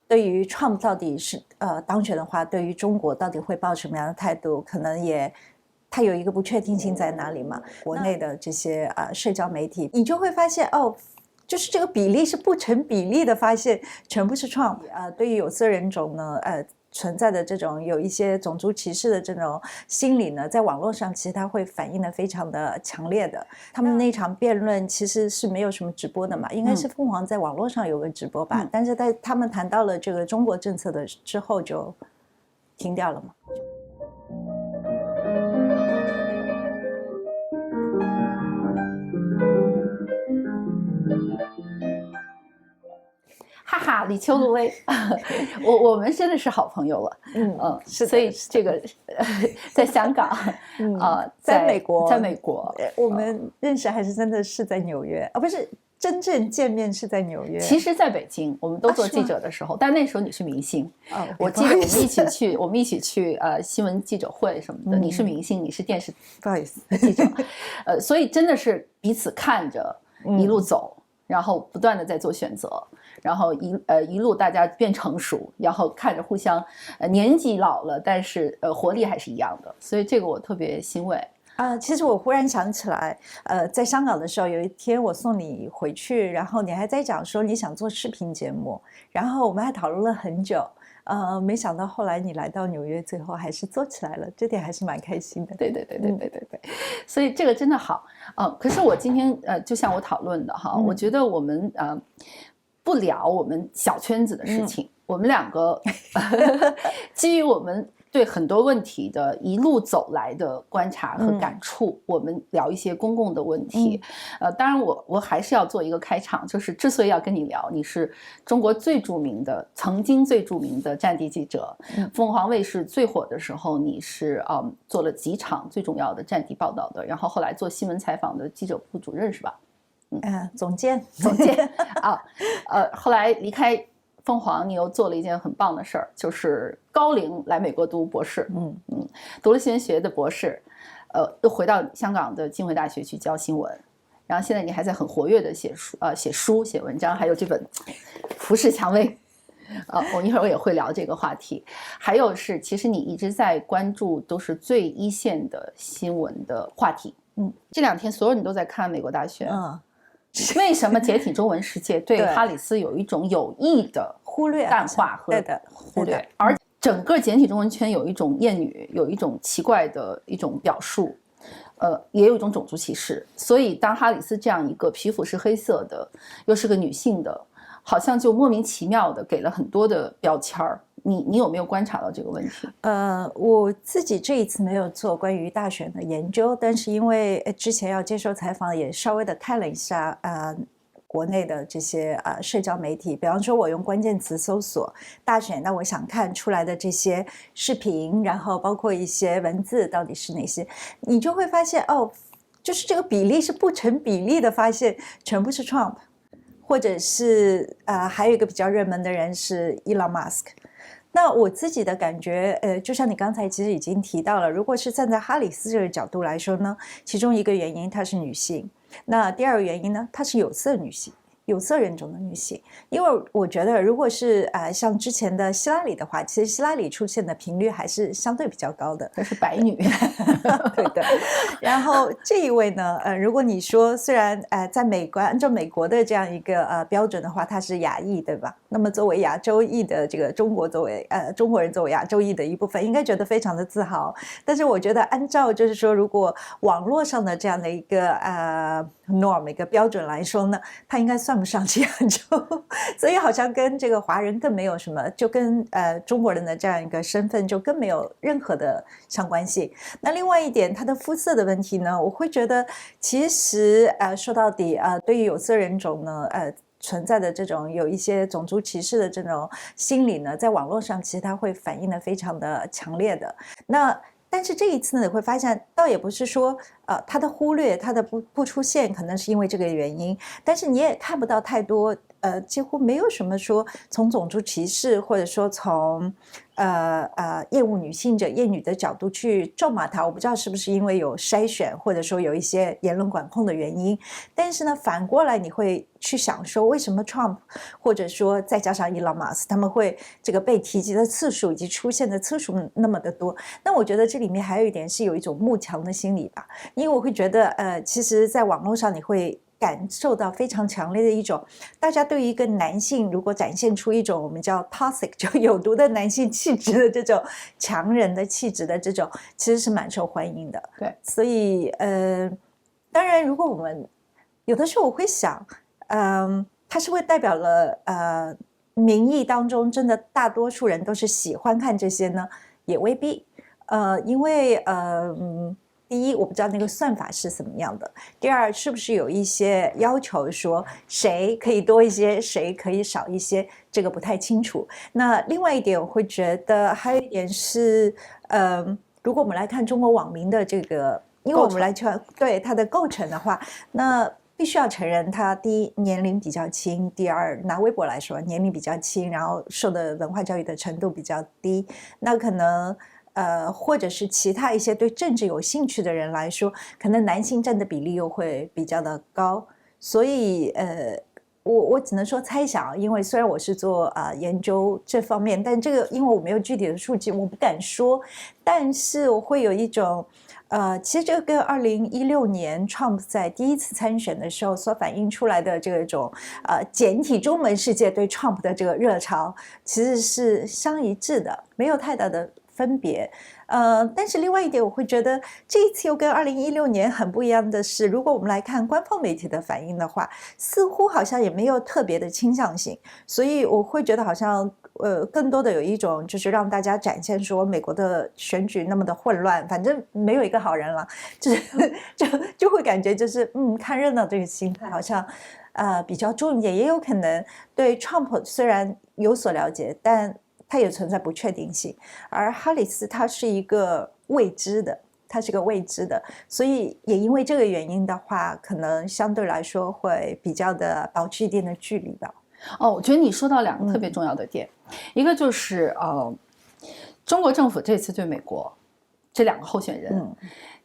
对于 Trump 到底是当选的话，对于中国到底会抱什么样的态度，可能也它有一个不确定性在哪里嘛。国内的这些社交媒体，你就会发现哦。就是这个比例是不成比例的，发现全部是 Trump 对于有色人种呢，存在的这种有一些种族歧视的这种心理呢，在网络上其实它会反映的非常的强烈的。他们那场辩论其实是没有什么直播的嘛，应该是凤凰在网络上有个直播吧，但是在他们谈到了这个中国政策的之后就停掉了嘛。哈哈，李秋芦苇，我们真的是好朋友了，是的，所以这个在香港，在美国，我们认识还是真的是在纽约不是真正见面是在纽约。其实在北京，我们都做记者的时候，但那时候你是明星，我记得我们一起去新闻记者会什么的，你是明星，你是电视不好意思记者，所以真的是彼此看着一路走，然后不断的在做选择。然后一路大家变成熟，然后看着互相年纪老了，但是活力还是一样的，所以这个我特别欣慰其实我忽然想起来，在香港的时候，有一天我送你回去，然后你还在讲说你想做视频节目，然后我们还讨论了很久，没想到后来你来到纽约，最后还是做起来了，这点还是蛮开心的。对，所以这个真的好可是我今天就像我讨论的哈，我觉得我们不聊我们小圈子的事情，我们两个基于我们对很多问题的一路走来的观察和感触，我们聊一些公共的问题。当然我还是要做一个开场，就是之所以要跟你聊，你是中国曾经最著名的战地记者，凤凰卫视最火的时候，你是做了几场最重要的战地报道的，然后后来做新闻采访的记者部主任是吧？总监后来离开凤凰，你又做了一件很棒的事儿，就是高龄来美国读博士，读了新闻学的博士，又回到香港的浸会大学去教新闻，然后现在你还在很活跃的写书、写文章，还有这本《浮世蔷薇》。我一会儿也会聊这个话题。还有是，其实你一直在关注都是最一线的新闻的话题。这两天所有人都在看美国大选。为什么简体中文世界对哈里斯有一种有意的忽略、淡化和忽略，而整个简体中文圈有一种厌女，有一种奇怪的一种表述，也有一种种族歧视。所以当哈里斯这样一个皮肤是黑色的，又是个女性的，好像就莫名其妙的给了很多的标签儿。你有没有观察到这个问题？我自己这一次没有做关于大选的研究，但是因为之前要接受采访，也稍微的看了一下国内的这些社交媒体，比方说我用关键词搜索大选，那我想看出来的这些视频，然后包括一些文字到底是哪些，你就会发现就是这个比例是不成比例的，发现全部是 Trump， 或者是还有一个比较热门的人是 Elon Musk。那我自己的感觉，就像你刚才其实已经提到了，如果是站在哈里斯这个角度来说呢，其中一个原因她是女性，那第二个原因呢，她是有色女性。有色人种的女性，因为我觉得如果是像之前的希拉里的话，其实希拉里出现的频率还是相对比较高的，她是白女对的。然后这一位呢，如果你说虽然在按照美国的这样一个标准的话，她是亚裔，对吧？那么作为亚洲裔的这个中国人作为亚洲裔的一部分，应该觉得非常的自豪。但是我觉得按照就是说，如果网络上的这样的一个norm 一个标准来说呢，他应该算不上是亚洲，所以好像跟这个华人更没有什么，就跟中国人的这样一个身份就更没有任何的相关性。那另外一点，他的肤色的问题呢，我会觉得其实说到底对于有色人种呢存在的这种有一些种族歧视的这种心理呢，在网络上其实它会反映的非常的强烈的。但是这一次呢，你会发现倒也不是说他的忽略，他的不出现可能是因为这个原因，但是你也看不到太多几乎没有什么说从种族歧视或者说从厌恶女性者厌女的角度去咒骂他。我不知道是不是因为有筛选或者说有一些言论管控的原因，但是呢反过来你会去想说为什么 Trump 或者说再加上 Elon Musk 他们会这个被提及的次数以及出现的次数那么的多。那我觉得这里面还有一点是有一种慕强的心理吧，因为我会觉得其实在网络上你会感受到非常强烈的一种，大家对于一个男性如果展现出一种我们叫 toxic 就有毒的男性气质的这种强人的气质的这种，其实是蛮受欢迎的。对，所以当然如果我们有的时候我会想它是会代表了民意当中真的大多数人都是喜欢看这些呢，也未必。因为第一，我不知道那个算法是什么样的；第二，是不是有一些要求说谁可以多一些，谁可以少一些，这个不太清楚。那另外一点，我会觉得还有一点是，如果我们来看中国网民的这个，因为我们来看对它的构成的话，那必须要承认，它第一年龄比较轻，第二拿微博来说年龄比较轻，然后受的文化教育的程度比较低，那可能。或者是其他一些对政治有兴趣的人来说，可能男性占的比例又会比较的高，所以我只能说猜想，因为虽然我是做研究这方面，但这个因为我没有具体的数据，我不敢说，但是我会有一种其实这个跟2016年 Trump 在第一次参选的时候所反映出来的这种简体中文世界对 Trump 的这个热潮，其实是相一致的，没有太大的分别。但是另外一点我会觉得这一次又跟2016年很不一样的是，如果我们来看官方媒体的反应的话，似乎好像也没有特别的倾向性，所以我会觉得好像更多的有一种就是让大家展现说美国的选举那么的混乱，反正没有一个好人了，就是就会感觉就是看热闹这个心态好像比较重一点，也有可能对 Trump 虽然有所了解，但它也存在不确定性，而哈里斯它是一个未知的，它是个未知的，所以也因为这个原因的话，可能相对来说会比较的保持一定的距离吧。我觉得你说到两个特别重要的点，一个就是中国政府这次对美国这两个候选人，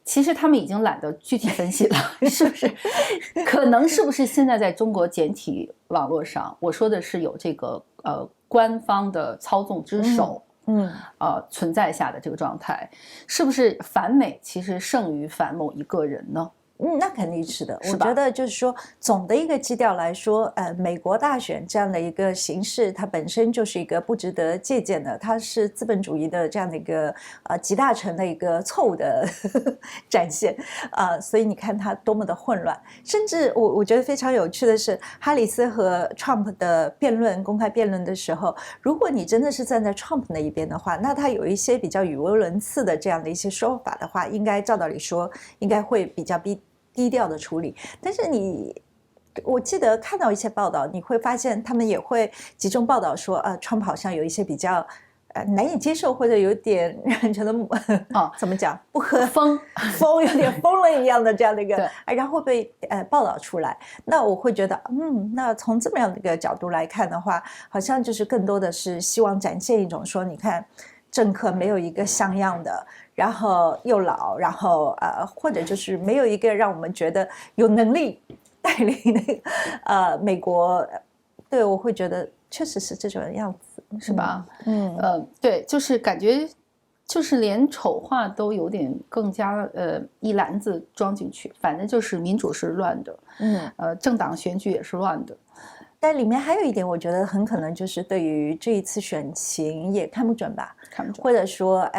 其实他们已经懒得具体分析了，是不是？可能是不是现在在中国简体网络上，我说的是有这个官方的操纵之手，存在下的这个状态，是不是反美其实胜于反某一个人呢？那肯定是的。我觉得就是说，总的一个基调来说，美国大选这样的一个形式，它本身就是一个不值得借鉴的，它是资本主义的这样的一个集大成的一个错误的展现所以你看它多么的混乱。甚至我觉得非常有趣的是，哈里斯和 Trump 的辩论，公开辩论的时候，如果你真的是站在 Trump 那一边的话，那他有一些比较语无伦次的这样的一些说法的话，应该照道理说应该会比较低调的处理，但是我记得看到一些报道，你会发现他们也会集中报道说Trump 好像有一些比较难以接受，或者有点让人觉得怎么讲不合疯有点疯了一样的这样的一个然后会被报道出来。那我会觉得那从这么样的一个角度来看的话，好像就是更多的是希望展现一种说，你看政客没有一个像样的，然后又老，然后或者就是没有一个让我们觉得有能力带领那个美国。对，我会觉得确实是这种样子，是吧？对，就是感觉就是连丑话都有点更加一篮子装进去，反正就是民主是乱的，政党选举也是乱的。但里面还有一点，我觉得很可能就是对于这一次选情也看不准吧，看不准，或者说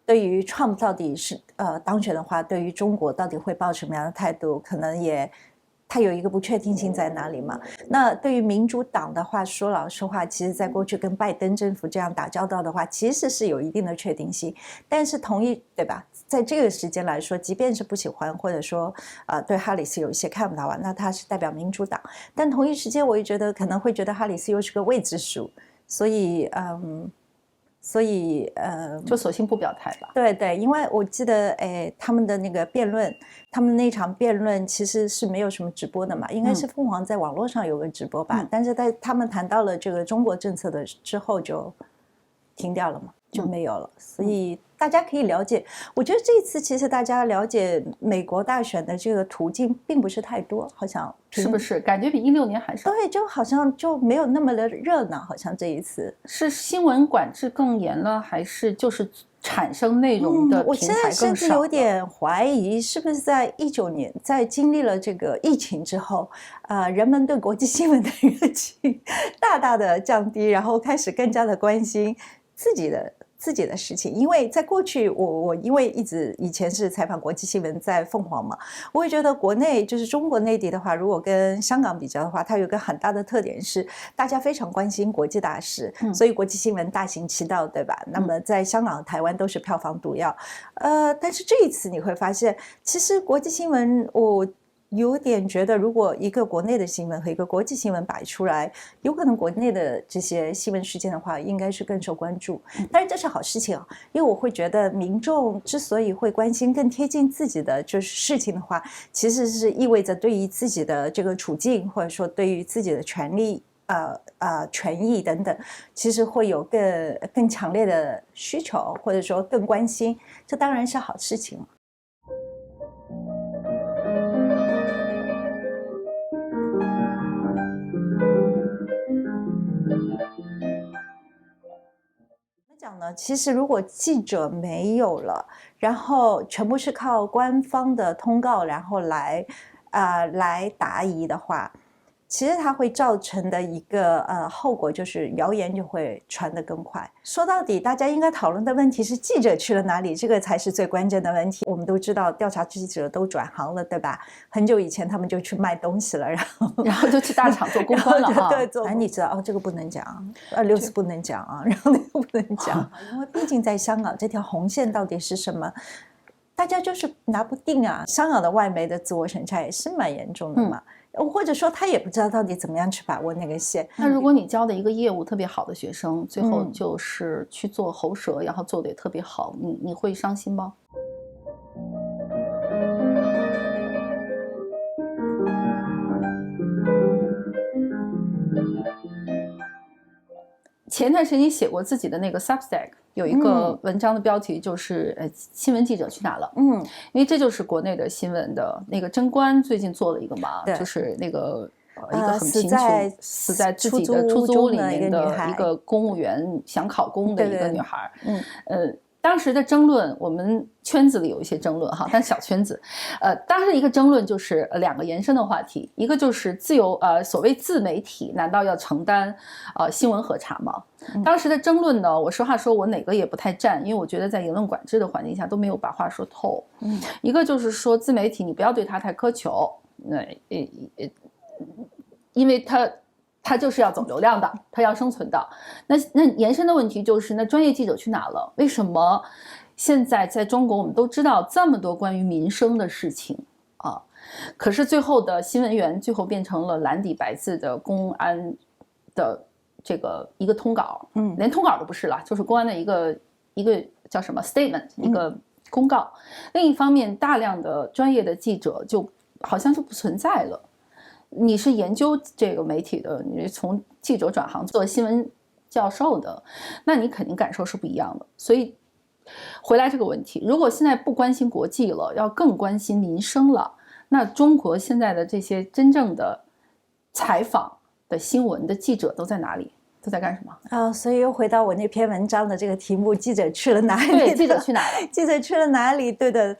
对于 Trump 到底是当选的话，对于中国到底会抱什么样的态度，可能也它有一个不确定性在哪里嘛。那对于民主党的话，说老实话，其实在过去跟拜登政府这样打交道的话，其实是有一定的确定性。但是对吧？在这个时间来说，即便是不喜欢或者说对哈里斯有一些看法的话，那他是代表民主党。但同一时间，我也觉得可能会觉得哈里斯又是个未知数，所以所以就索性不表态吧。对对，因为我记得他们的那个辩论，他们那场辩论其实是没有什么直播的嘛，应该是凤凰在网络上有个直播吧，但是在他们谈到了这个中国政策的之后就停掉了嘛，就没有了。所以大家可以了解，我觉得这一次其实大家了解美国大选的这个途径并不是太多，好像是不是感觉比16年还少？对，就好像就没有那么的热闹，好像这一次是新闻管制更严了，还是就是产生内容的我平台现在甚更少了？至有点怀疑，是不是在19年，在经历了这个疫情之后，人们对国际新闻的热情大大的降低，然后开始更加的关心自己的事情。因为在过去我因为以前是采访国际新闻在凤凰嘛，我也觉得国内就是中国内地的话，如果跟香港比较的话，它有一个很大的特点是大家非常关心国际大事，所以国际新闻大行其道，对吧？那么在香港台湾都是票房毒药。但是这一次你会发现，其实国际新闻我有点觉得，如果一个国内的新闻和一个国际新闻摆出来，有可能国内的这些新闻事件的话，应该是更受关注。但是这是好事情啊，因为我会觉得民众之所以会关心更贴近自己的就是事情的话，其实是意味着对于自己的这个处境，或者说对于自己的权利。权益等等，其实会有更强烈的需求，或者说更关心，这当然是好事情了。讲呢，其实如果记者没有了，然后全部是靠官方的通告，然后来答疑的话，其实它会造成的一个后果就是谣言就会传得更快。说到底，大家应该讨论的问题是记者去了哪里，这个才是最关键的问题。我们都知道调查记者都转行了，对吧？很久以前他们就去卖东西了，然后就去大厂做公关了哈。对，你知道哦，这个不能讲，六四不能讲啊，然后那个不能讲，因为毕竟在香港这条红线到底是什么？大家就是拿不定啊。香港的外媒的自我审查也是蛮严重的嘛。或者说他也不知道到底怎么样去把握那个线。那如果你教的一个业务特别好的学生，最后就是去做喉舌，然后做的也特别好，你会伤心吗？前段时间你写过自己的那个 Substack， 有一个文章的标题就是新闻记者去哪了？因为这就是国内的新闻的那个侦官最近做了一个嘛，就是那个一个很贫穷死在自己的出租屋里面的一个公务员想考公的一个女孩。当时的争论，我们圈子里有一些争论哈，但小圈子，当时的一个争论就是两个延伸的话题，一个就是所谓自媒体难道要承担新闻核查吗？当时的争论呢，我实话说，我哪个也不太站，因为我觉得在言论管制的环境下都没有把话说透。一个就是说自媒体你不要对它太苛求，因为它就是要走流量的，它要生存的。那延伸的问题就是，那专业记者去哪了？为什么现在在中国我们都知道这么多关于民生的事情啊？可是最后的新闻源最后变成了蓝底白字的公安的这个一个通稿，连通稿都不是了，就是公安的一个叫什么 statement， 一个公告。另一方面，大量的专业的记者就好像就不存在了。你是研究这个媒体的，你是从记者转行做新闻教授的，那你肯定感受是不一样的。所以回来这个问题，如果现在不关心国际了，要更关心民生了，那中国现在的这些真正的采访的新闻的记者都在哪里？都在干什么？所以又回到我那篇文章的这个题目：记者去了哪里？对，记者去哪了？记者去了哪里？对的，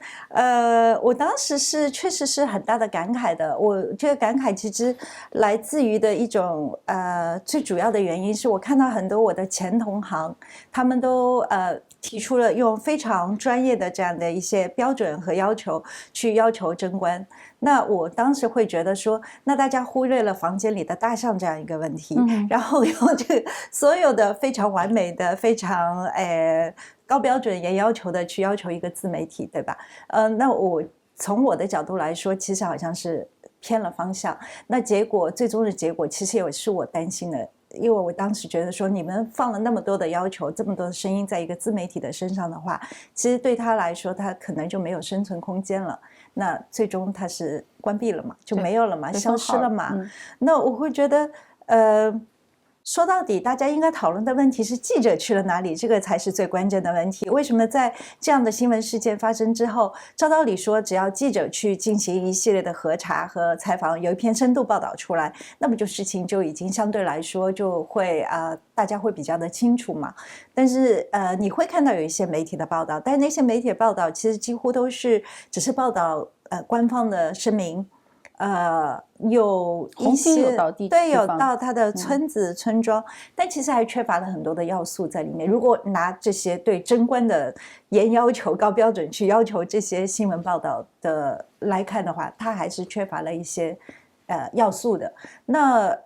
我当时确实是很大的感慨的。我这个感慨其实来自于的一种最主要的原因是我看到很多我的前同行，他们都提出了用非常专业的这样的一些标准和要求去要求侦官。那我当时会觉得说，那大家忽略了房间里的大象这样一个问题，然后用这个所有的非常完美的、非常高标准也要求的去要求一个自媒体，对吧？那我从我的角度来说，其实好像是偏了方向。那最终的结果，其实也是我担心的因为我当时觉得说，你们放了那么多的要求，这么多的声音在一个自媒体的身上的话，其实对他来说，他可能就没有生存空间了。那最终他是关闭了嘛，就没有了嘛，消失了嘛。那我会觉得，说到底，大家应该讨论的问题是记者去了哪里，这个才是最关键的问题。为什么在这样的新闻事件发生之后，照道理说，只要记者去进行一系列的核查和采访，有一篇深度报道出来，那么就事情就已经相对来说就会大家会比较的清楚嘛。但是你会看到有一些媒体的报道，但是那些媒体的报道其实几乎都是只是报道官方的声明。有一些对，有到他的村子、村庄，但其实还缺乏了很多的要素在里面。如果拿这些对贞观的严要求、高标准去要求这些新闻报道的来看的话，它还是缺乏了一些要素的。那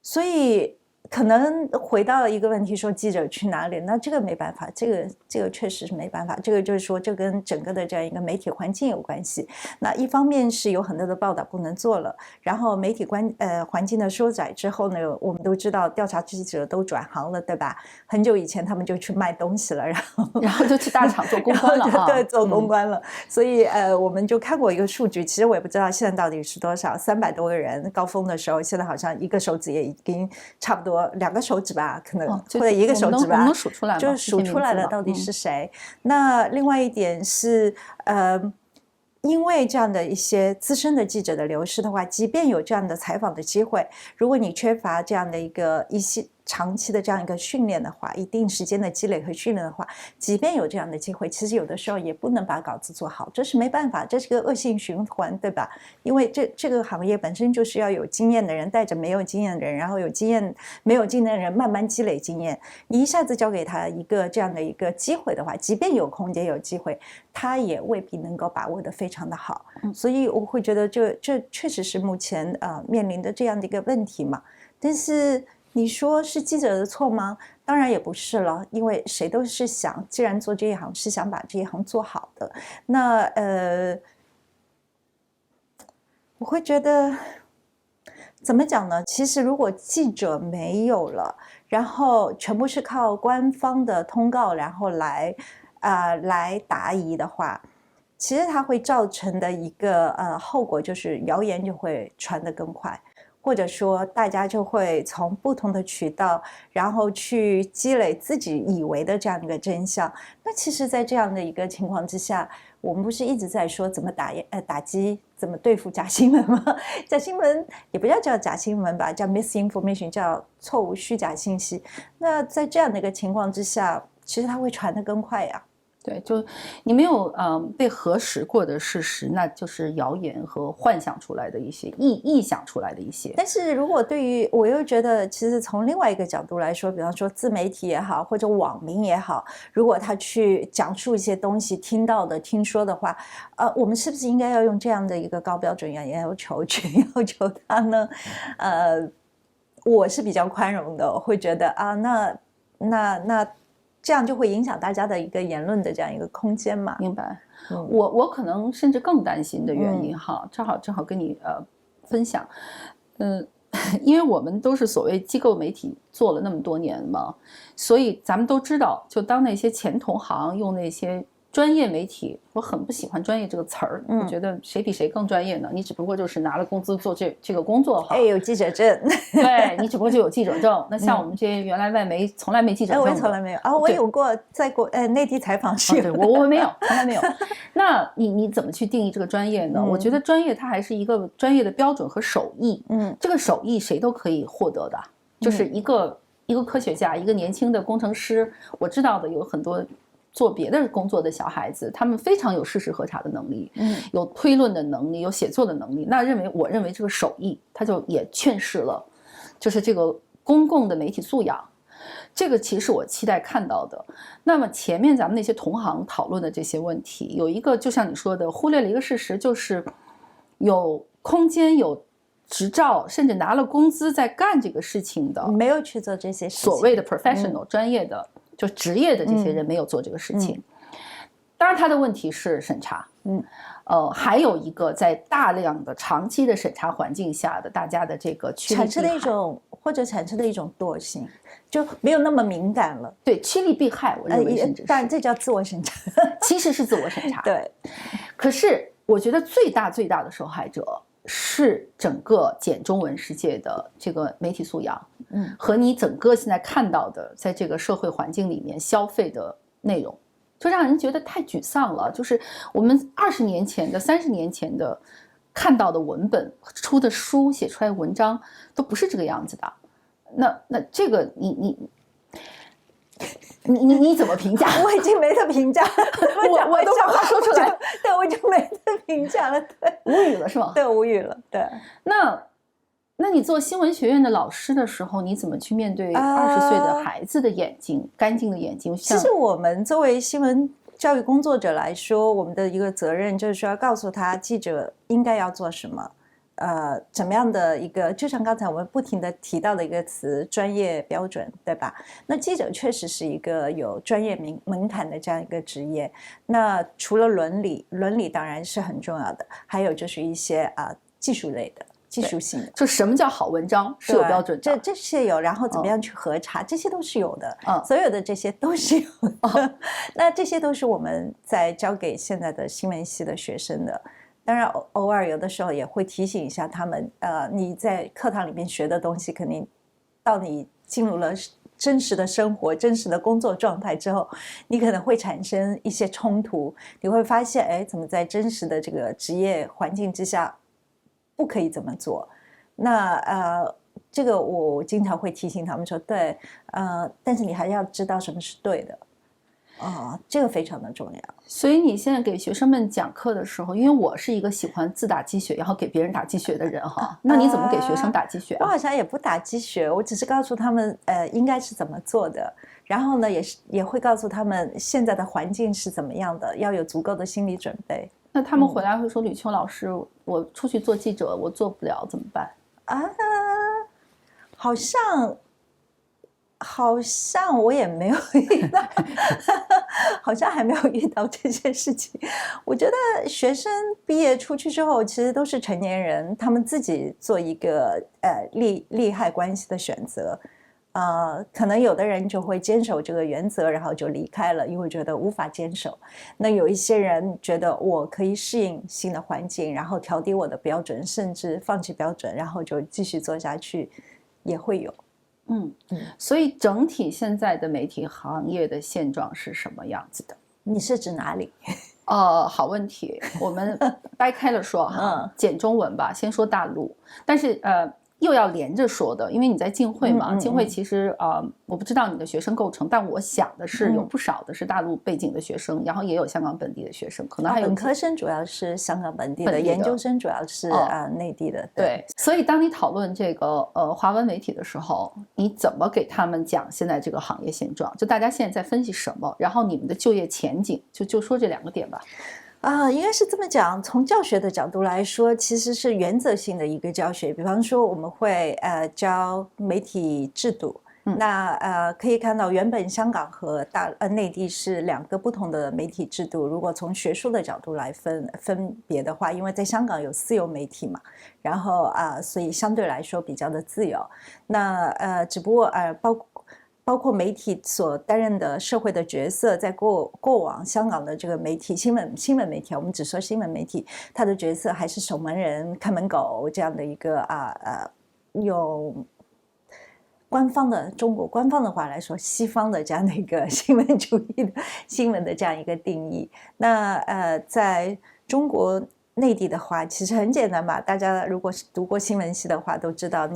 所以可能回到一个问题，说记者去哪里？那这个没办法，这个确实是没办法。这个就是说，这跟整个的这样一个媒体环境有关系。那一方面是有很多的报道不能做了，然后媒体环境的收窄之后呢，我们都知道调查记者都转行了，对吧？很久以前他们就去卖东西了，然后就去大厂做公关了啊，对，做公关了。所以我们就看过一个数据，其实我也不知道现在到底是多少，300多个人，高峰的时候，现在好像一个手指也已经差不多。2个手指吧，可能或者1个手指吧，能数出来吗？就是数出来了到底是谁。那另外一点是，因为这样的一些资深的记者的流失的话，即便有这样的采访的机会，如果你缺乏这样的一些长期的这样一个训练的话，一定时间的积累和训练的话，即便有这样的机会，其实有的时候也不能把稿子做好，这是没办法，这是个恶性循环，对吧？因为这个行业本身就是要有经验的人带着没有经验的人，然后没有经验的人慢慢积累经验。你一下子交给他一个这样的一个机会的话，即便有空间有机会，他也未必能够把握得非常的好。所以我会觉得这确实是目前面临的这样的一个问题嘛。但是你说是记者的错吗？当然也不是了，因为谁都是想，既然做这一行是想把这一行做好的。那我会觉得怎么讲呢？其实如果记者没有了，然后全部是靠官方的通告然后来答疑的话，其实它会造成的一个后果就是谣言就会传得更快。或者说大家就会从不同的渠道然后去积累自己以为的这样一个真相。那其实在这样的一个情况之下，我们不是一直在说怎么打击怎么对付假新闻吗？假新闻也不要叫假新闻吧，叫 misinformation， 叫错误虚假信息。那在这样的一个情况之下，其实它会传得更快呀。对，就你没有被核实过的事实，那就是谣言和幻想出来的一些臆想出来的一些。但是如果对于我又觉得，其实从另外一个角度来说，比方说自媒体也好，或者网民也好，如果他去讲述一些东西听到的、听说的话，我们是不是应该要用这样的一个高标准要求去要求他呢？我是比较宽容的，我会觉得那这样就会影响大家的一个言论的这样一个空间嘛。明白。我可能甚至更担心的原因哈，正好跟你分享。因为我们都是所谓机构媒体做了那么多年嘛，所以咱们都知道，就当那些前同行用那些专业媒体，我很不喜欢专业这个词儿，我觉得谁比谁更专业呢？你只不过就是拿了工资做这个工作哈，有记者证，对，你只不过就有记者证。那像我们这些原来外媒从来没记者证，我也从来没有我有过在内地采访是有的，我没有，从来没有。那你怎么去定义这个专业呢？我觉得专业它还是一个专业的标准和手艺，这个手艺谁都可以获得的，就是一个科学家，一个年轻的工程师，我知道的有很多做别的工作的小孩子，他们非常有事实核查的能力，有推论的能力，有写作的能力。那我认为这个手艺，它就也劝示了，就是这个公共的媒体素养。这个其实我期待看到的。那么前面咱们那些同行讨论的这些问题，有一个就像你说的，忽略了一个事实，就是有空间、有执照，甚至拿了工资在干这个事情的，没有去做这些事情。所谓的 professional、专业的。就职业的这些人没有做这个事情，当然，它的问题是审查，还有一个在大量的长期的审查环境下的大家的这个趋利避害，产生的一种惰性，就没有那么敏感了。对，趋利避害，我认为甚至是，但这叫自我审查，其实是自我审查。对，可是我觉得最大的受害者是整个简中文世界的这个媒体素养，和你整个现在看到的在这个社会环境里面消费的内容。就让人觉得太沮丧了，就是我们20年前的、30年前的看到的文本、出的书、写出来的文章都不是这个样子的。那这个你怎么评价？我已经没得评价了，我都把话说出来，对，我就没得评价了，对，无语了是吗？对，无语了，对。那你做新闻学院的老师的时候，你怎么去面对20岁的孩子的眼睛，干净的眼睛？其实我们作为新闻教育工作者来说，我们的一个责任就是说要告诉他，记者应该要做什么，怎么样的一个，就像刚才我们不停的提到的一个词，专业标准，对吧？那记者确实是一个有专业门槛的这样一个职业。那除了伦理当然是很重要的，还有就是一些技术类的。技术性的，就什么叫好文章是有标准的，这些有，然后怎么样去核查，这些都是有的，所有的这些都是有的。那这些都是我们在教给现在的新闻系的学生的。当然，偶尔有的时候也会提醒一下他们，你在课堂里面学的东西，肯定到你进入了真实的生活、真实的工作状态之后，你可能会产生一些冲突。你会发现，哎，怎么在真实的这个职业环境之下？不可以这么做，那这个我经常会提醒他们说，对，但是你还要知道什么是对的，这个非常的重要。所以你现在给学生们讲课的时候，因为我是一个喜欢自打鸡血，然后给别人打鸡血的人哈，那你怎么给学生打鸡血我好像也不打鸡血，我只是告诉他们，应该是怎么做的，然后呢，也会告诉他们现在的环境是怎么样的，要有足够的心理准备。那他们回来会说，吕秋老师，我出去做记者，我做不了，怎么办？好像我也没有遇到，好像还没有遇到这件事情。我觉得学生毕业出去之后，其实都是成年人，他们自己做一个利害关系的选择。可能有的人就会坚守这个原则，然后就离开了，因为觉得无法坚守。那有一些人觉得我可以适应新的环境，然后调低我的标准，甚至放弃标准，然后就继续做下去，也会有。所以整体现在的媒体行业的现状是什么样子的？你是指哪里？好问题，我们掰开了说哈，简中文吧，先说大陆，但是又要连着说的，因为你在浸会嘛，浸会其实我不知道你的学生构成，但我想的是有不少的是大陆背景的学生，然后也有香港本地的学生，可能还有本科生主要是香港本地的，研究生主要是内地的。对，所以当你讨论这个华文媒体的时候，你怎么给他们讲现在这个行业现状？就大家现在在分析什么，然后你们的就业前景，就说这2个点吧。应该是这么讲，从教学的角度来说，其实是原则性的一个教学。比方说，我们会教媒体制度。那可以看到，原本香港和内地是2个不同的媒体制度。如果从学术的角度来分别的话，因为在香港有私有媒体嘛，然后所以相对来说比较的自由。那只不过包括媒体所担任的社会的角色，在过往香港的这个媒体新闻媒体，我们只说新闻媒体，它的角色还是守门人、看门狗这样的一个有中国官方的话来说，西方的这样的一个新闻主义的新闻的这样一个定义。那在中国内地的话，其实很简单吧，大家如果是读过新闻系的话，都知道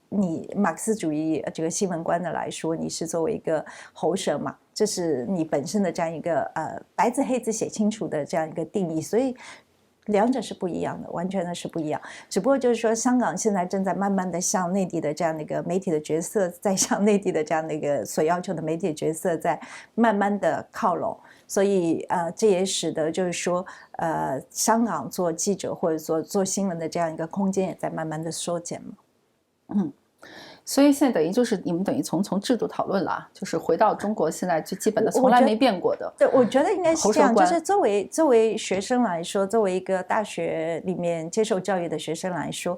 你马克思主义这个新闻观的来说，你是作为一个喉舌嘛，这是你本身的这样一个白字黑字写清楚的这样一个定义，所以2者是不一样的，完全的是不一样。只不过就是说，香港现在正在慢慢的向内地的这样的一个媒体的角色，在向内地的这样的一个所要求的媒体角色在慢慢的靠拢，所以这也使得就是说香港做记者或者做新闻的这样一个空间也在慢慢的缩减嘛。所以现在等于就是你们等于从制度讨论了，就是回到中国现在最基本的从来没变过的。对，我觉得应该是这样，就是作为学生来说，作为一个大学里面接受教育的学生来说，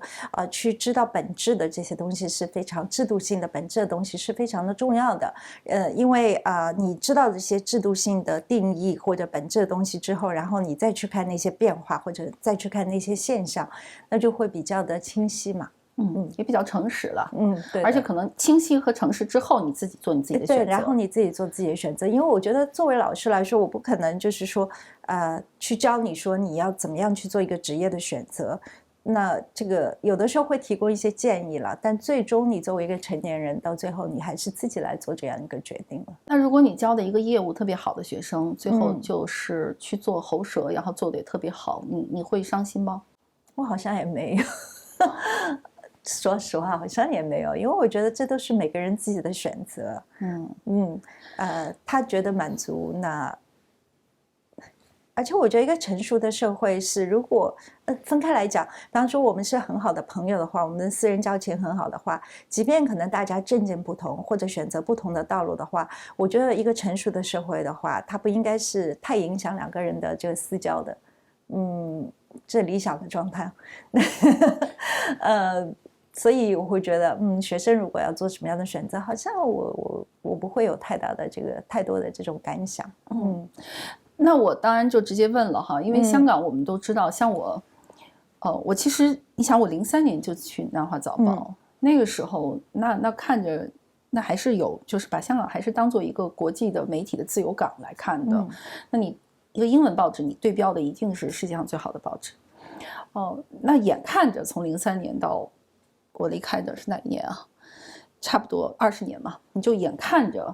去知道本质的这些东西是非常制度性的，本质的东西是非常的重要的。因为你知道这些制度性的定义或者本质的东西之后，然后你再去看那些变化，或者再去看那些现象，那就会比较的清晰嘛。也比较诚实了，对，而且可能清晰和诚实之后，你自己做你自己的选择，对，然后你自己做自己的选择。因为我觉得作为老师来说，我不可能就是说，去教你说你要怎么样去做一个职业的选择。那这个有的时候会提供一些建议了，但最终你作为一个成年人，到最后你还是自己来做这样一个决定了。那如果你教的一个业务特别好的学生，最后就是去做喉舌，然后做的也特别好，你会伤心吗？我好像也没有。说实话好像也没有，因为我觉得这都是每个人自己的选择。他觉得满足，那而且我觉得一个成熟的社会是，如果分开来讲，当初我们是很好的朋友的话，我们的私人交情很好的话，即便可能大家政见不同或者选择不同的道路的话，我觉得一个成熟的社会的话，它不应该是太影响两个人的这个私交的。这理想的状态。所以我会觉得，学生如果要做什么样的选择，好像我不会有太多的这种感想。那我当然就直接问了哈，因为香港我们都知道，像我其实你想，我03年就去南华早报，那个时候那看着那还是有，就是把香港还是当做一个国际的媒体的自由港来看的。那你一个英文报纸，你对标的一定是世界上最好的报纸。那眼看着从03年到我离开的是哪一年啊？差不多20年嘛，你就眼看着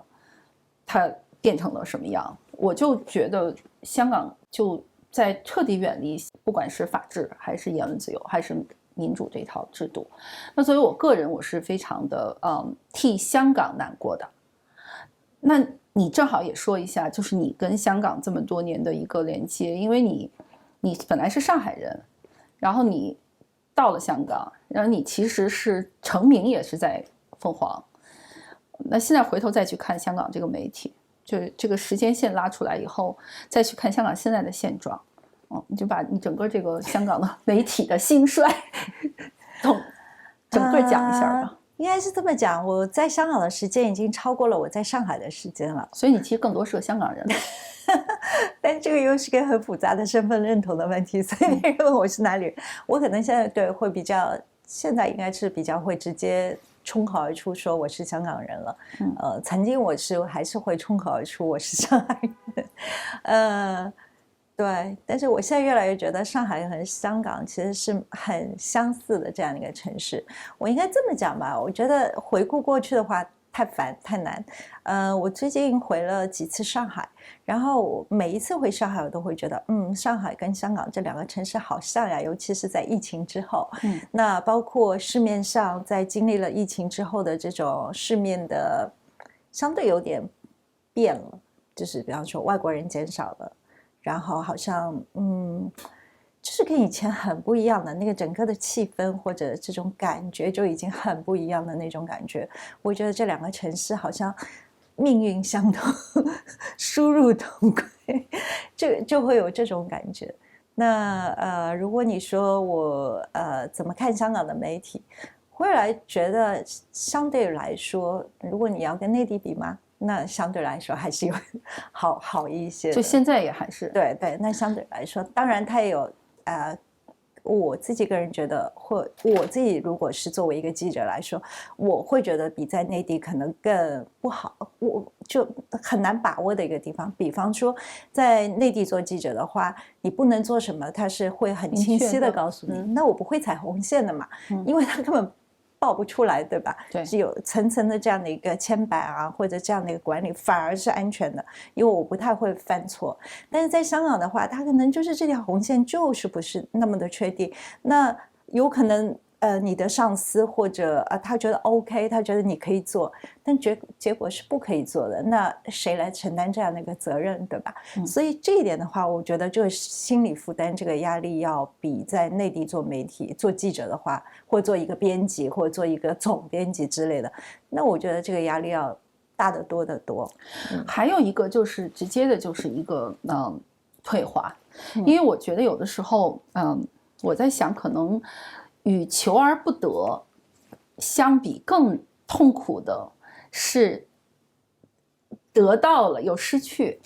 它变成了什么样，我就觉得香港就在彻底远离，不管是法治还是言论自由还是民主这套制度。那作为我个人，我是非常的替香港难过的。那你正好也说一下，就是你跟香港这么多年的一个连接，因为你本来是上海人，然后你到了香港，然后你其实是成名也是在凤凰。那现在回头再去看香港这个媒体，就这个时间线拉出来以后，再去看香港现在的现状，你就把你整个这个香港的媒体的兴衰整个讲一下吧。应该是这么讲，我在香港的时间已经超过了我在上海的时间了，所以你其实更多是个香港人。但这个又是个很复杂的身份认同的问题，所以别人问我是哪里人，我可能现在会比较，现在应该是比较会直接冲口而出说我是香港人了。曾经还是会冲口而出我是上海人。对，但是我现在越来越觉得上海和香港其实是很相似的这样一个城市。我应该这么讲吧，我觉得回顾过去的话太烦太难。我最近回了几次上海，然后每一次回上海我都会觉得上海跟香港这两个城市好像呀，尤其是在疫情之后。那包括市面上在经历了疫情之后的这种市面的相对有点变了，就是比方说外国人减少了，然后好像就是跟以前很不一样的那个整个的气氛或者这种感觉就已经很不一样的那种感觉。我觉得这两个城市好像命运相同，输入同归，就会有这种感觉。那如果你说我怎么看香港的媒体，会来觉得相对来说，如果你要跟内地比嘛，那相对来说还是有好一些，就现在也还是对。那相对来说，当然它也有我自己个人觉得，或我自己如果是作为一个记者来说，我会觉得比在内地可能更不好，我就很难把握的一个地方。比方说，在内地做记者的话，你不能做什么，他是会很清晰的告诉你。那我不会踩红线的嘛，因为他根本报不出来，对吧？对，是有层层的这样的一个牵绊啊，或者这样的一个管理，反而是安全的，因为我不太会犯错。但是在香港的话，它可能就是这条红线就是不是那么的确定，那有可能你的上司或者他觉得 OK， 他觉得你可以做，但结果是不可以做的，那谁来承担这样的一个责任，对吧？所以这一点的话，我觉得这个心理负担、这个压力要比在内地做媒体、做记者的话，或做一个编辑，或做一个总编辑之类的，那我觉得这个压力要大得多得多。还有一个就是直接的，就是一个退化，因为我觉得有的时候，我在想，可能与求而不得相比，更痛苦的是得到了又失去。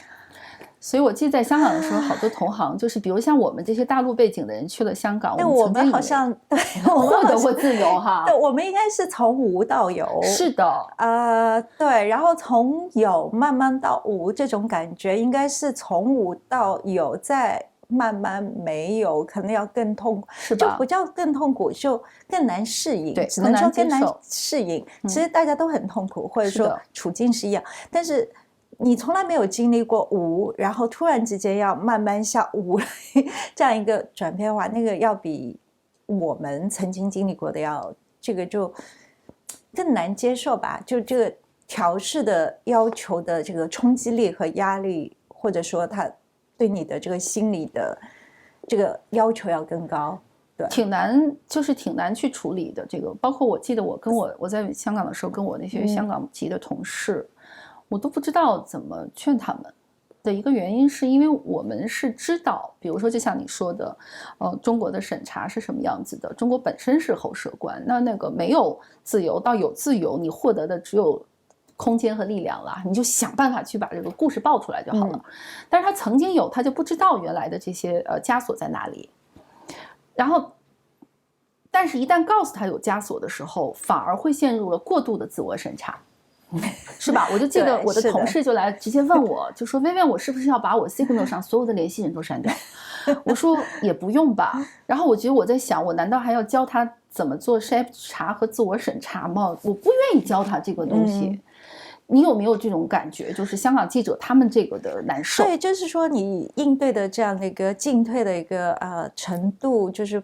所以我记得在香港的时候，好多同行就是，比如像我们这些大陆背景的人去了香港，我们好像对获得过自由哈。对，我们应该是从无到有。是的，对，然后从有慢慢到无，这种感觉应该是从无到有，再慢慢没有，可能要更痛苦，是吧？就不叫更痛苦，就更难适应。对，只能说更难适应。其实大家都很痛苦，或者说处境是一样，但是你从来没有经历过无，然后突然之间要慢慢向无这样一个转变的话，那个要比我们曾经经历过的要这个就更难接受吧？就这个调试的要求的这个冲击力和压力，或者说它对你的这个心理的这个要求要更高，对，挺难，就是挺难去处理的。这个包括我记得我在香港的时候，跟我那些香港籍的同事，我都不知道怎么劝他们的一个原因，是因为我们是知道，比如说就像你说的，中国的审查是什么样子的，中国本身是后设观，那个没有自由到有自由，你获得的只有空间和力量了，你就想办法去把这个故事爆出来就好了。但是他曾经有，他就不知道原来的这些枷锁在哪里。然后，但是一旦告诉他有枷锁的时候，反而会陷入了过度的自我审查，是吧？我就记得我的同事就来直接问我，就说：“薇薇，我是不是要把我 Signal 上所有的联系人都删掉？”我说也不用吧。然后我觉得我在想，我难道还要教他怎么做筛查和自我审查吗？我不愿意教他这个东西。你有没有这种感觉，就是香港记者他们这个的难受？对，就是说你应对的这样的一个进退的一个程度，就是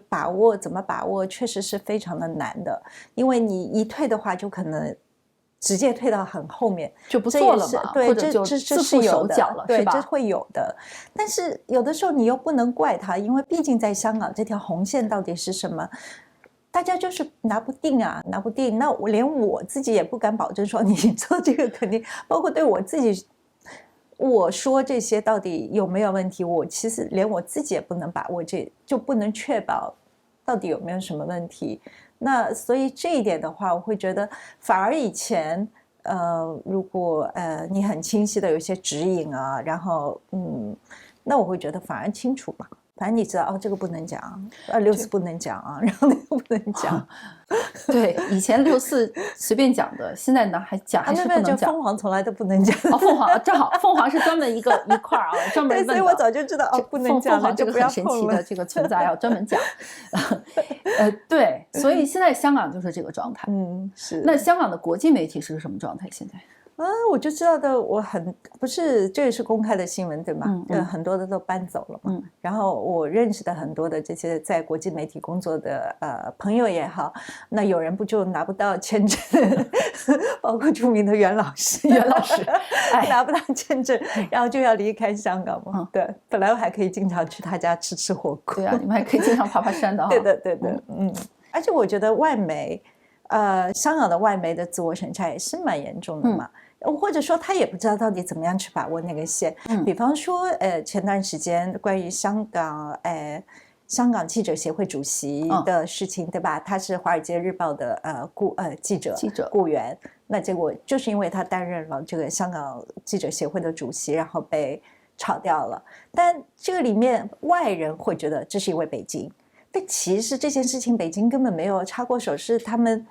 怎么把握，确实是非常的难的。因为你一退的话，就可能直接退到很后面，就不做了嘛，对，或者就自负手脚了，对，是吧？这会有的。但是有的时候你又不能怪他，因为毕竟在香港这条红线到底是什么？大家就是拿不定啊，拿不定。那连我自己也不敢保证说你做这个肯定，包括对我自己，我说这些到底有没有问题，我其实连我自己也不能把握，这就不能确保到底有没有什么问题。那所以这一点的话，我会觉得反而以前如果你很清晰的有一些指引啊，然后那我会觉得反而清楚嘛。反正你知道哦，这个不能讲，64不能讲啊，然后那个不能讲。对，以前64随便讲的，现在呢还讲还是不能讲。凤凰从来都不能讲。哦，凤凰正好，凤凰是专门一块啊，专门问的。对，所以我早就知道哦，不能讲了，凤凰这个很神奇的这个存在要专门讲。对，所以现在香港就是这个状态。是。那香港的国际媒体是个什么状态？现在？我就知道的，不是，这也是公开的新闻，对吗？很多的都搬走了嘛。然后我认识的很多的这些在国际媒体工作的朋友也好，那有人不就拿不到签证，包括著名的袁老师拿不到签证，然后就要离开香港嘛。对，本来我还可以经常去他家吃火锅。对啊，你们还可以经常爬山的哈。对的，而且我觉得外媒，香港的外媒的自我审查也是蛮严重的嘛。或者说他也不知道到底怎么样去把握那个线。比方说前段时间关于香港记者协会主席的事情，对吧？他是《华尔街日报》的记者雇员，那结果就是因为他担任了这个香港记者协会的主席，然后被炒掉了。但这个里面外人会觉得这是因为北京，但其实这件事情北京根本没有插过手，是他们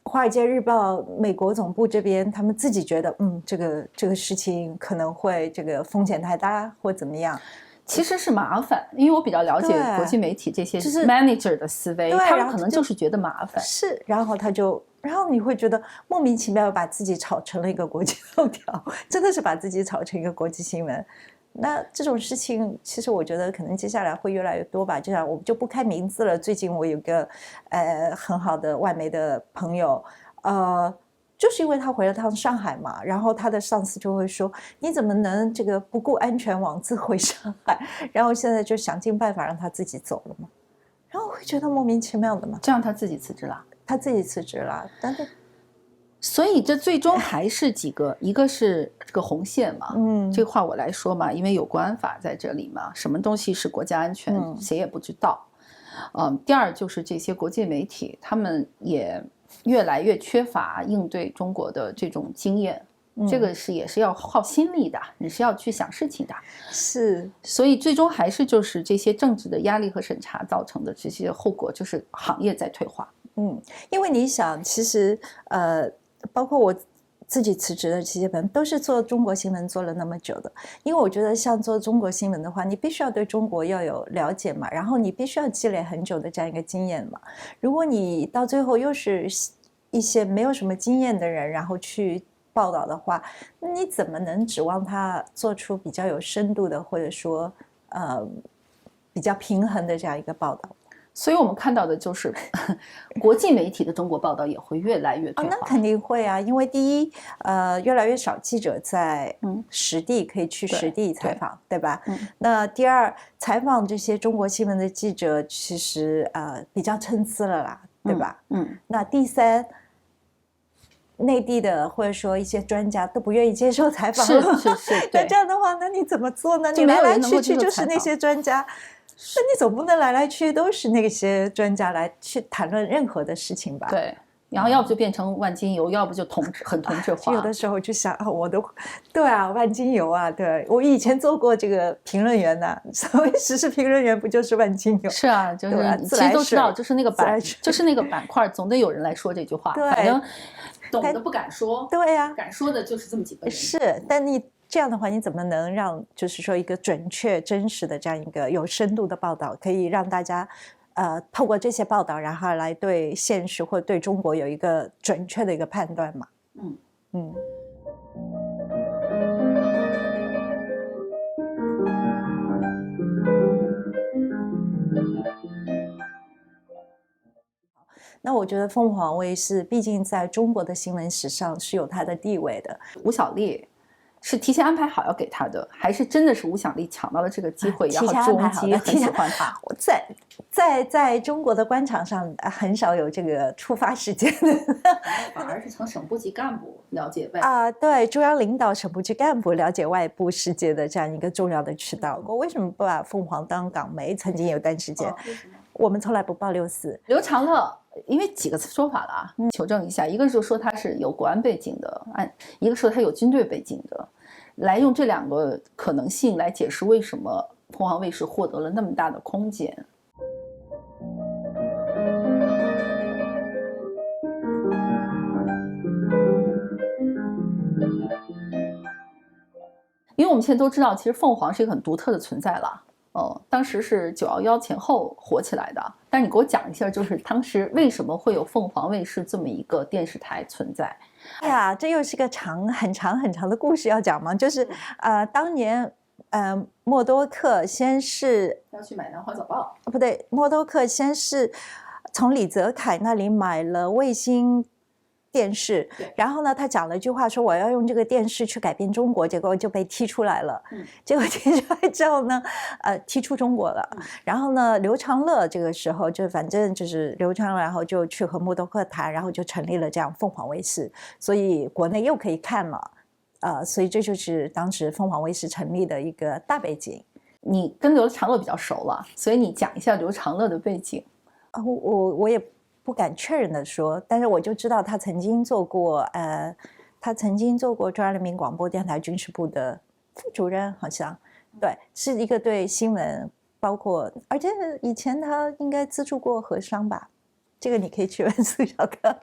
《华尔街日报》美国总部这边，他们自己觉得，这个事情可能会这个风险太大，或怎么样。其实是麻烦，因为我比较了解国际媒体这些 manager 的思维，他们可能就是觉得麻烦。是，然后你会觉得莫名其妙把自己炒成了一个国际头条，真的是把自己炒成一个国际新闻。那这种事情，其实我觉得可能接下来会越来越多吧。就像我就不开名字了。最近我有个很好的外媒的朋友，就是因为他回了趟上海嘛，然后他的上司就会说：“你怎么能这个不顾安全妄自回上海？”然后现在就想尽办法让他自己走了嘛。然后我会觉得莫名其妙的嘛。这样他自己辞职了，他自己辞职了，但是。所以这最终还是几个，一个是这个红线嘛，这话我来说嘛，因为有国安法在这里嘛，什么东西是国家安全，谁也不知道。第二就是这些国际媒体，他们也越来越缺乏应对中国的这种经验，这个也是要耗心力的，你是要去想事情的。是，所以最终还是就是这些政治的压力和审查造成的这些后果，就是行业在退化。因为你想，其实包括我自己辞职的这些朋友都是做中国新闻做了那么久的。因为我觉得像做中国新闻的话，你必须要对中国要有了解嘛，然后你必须要积累很久的这样一个经验嘛。如果你到最后又是一些没有什么经验的人，然后去报道的话，你怎么能指望他做出比较有深度的，或者说比较平衡的这样一个报道？所以我们看到的就是国际媒体的中国报道也会越来越退化。那肯定会啊，因为第一，越来越少记者在实地可以去实地采访， 对吧？那第二，采访这些中国新闻的记者其实比较参差了啦，对吧？那第三，内地的或者说一些专家都不愿意接受采访了，是，那这样的话，那你怎么做呢？你来来去去就是那些专家。那你总不能来来去去都是那些专家来去谈论任何的事情吧？对，然后要不就变成万金油，要不就很同质化。有的时候就想，我都对啊，万金油啊，对，我以前做过这个评论员呢，所谓时事评论员不就是万金油？是啊，就是其实都知道，就是那个板块，总得有人来说这句话。对，反正懂的不敢说。对呀，敢说的就是这么几个人。是，但你。这样的话，你怎么能让就是说一个准确、真实的这样一个有深度的报道，可以让大家透过这些报道，然后来对现实或对中国有一个准确的一个判断嘛？那我觉得凤凰卫视毕竟在中国的新闻史上是有它的地位的。吴晓莉是提前安排好要给他的，还是真的是吴晓莉抢到了这个机会，然后中基很喜欢他？在中国的官场上很少有这个出发时间的，反而是从省部级干部了解外对中央领导、省部级干部了解外部世界的这样一个重要的渠道。我为什么不把凤凰当港媒？曾经有段时间，我们从来不报64。刘长乐。因为几个说法了啊，求证一下，一个就说他是有国安背景的，一个说他有军队背景的，来用这两个可能性来解释为什么凤凰卫视获得了那么大的空间。因为我们现在都知道，其实凤凰是一个很独特的存在了。当时是911前后火起来的，但你给我讲一下，就是当时为什么会有凤凰卫视这么一个电视台存在？哎呀，这又是个很长的故事要讲吗？就是当年默多克先是要去买《南华早报》，不对，默多克先是从李泽楷那里买了卫星电视，然后呢，他讲了一句话说我要用这个电视去改变中国，结果就被踢出来了。结果踢出来之后呢，踢出中国了。然后呢，刘长乐这个时候就反正就是刘长乐，然后就去和默多克谈，然后就成立了这样凤凰卫视，所以国内又可以看了。所以这就是当时凤凰卫视成立的一个大背景。你跟刘长乐比较熟了，所以你讲一下刘长乐的背景。我也不敢确认的说，但是我就知道他曾经做过中央人民广播电台军事部的副主任，好像对，是一个对新闻包括，而且以前他应该资助过和商吧。这个你可以去问苏小哥，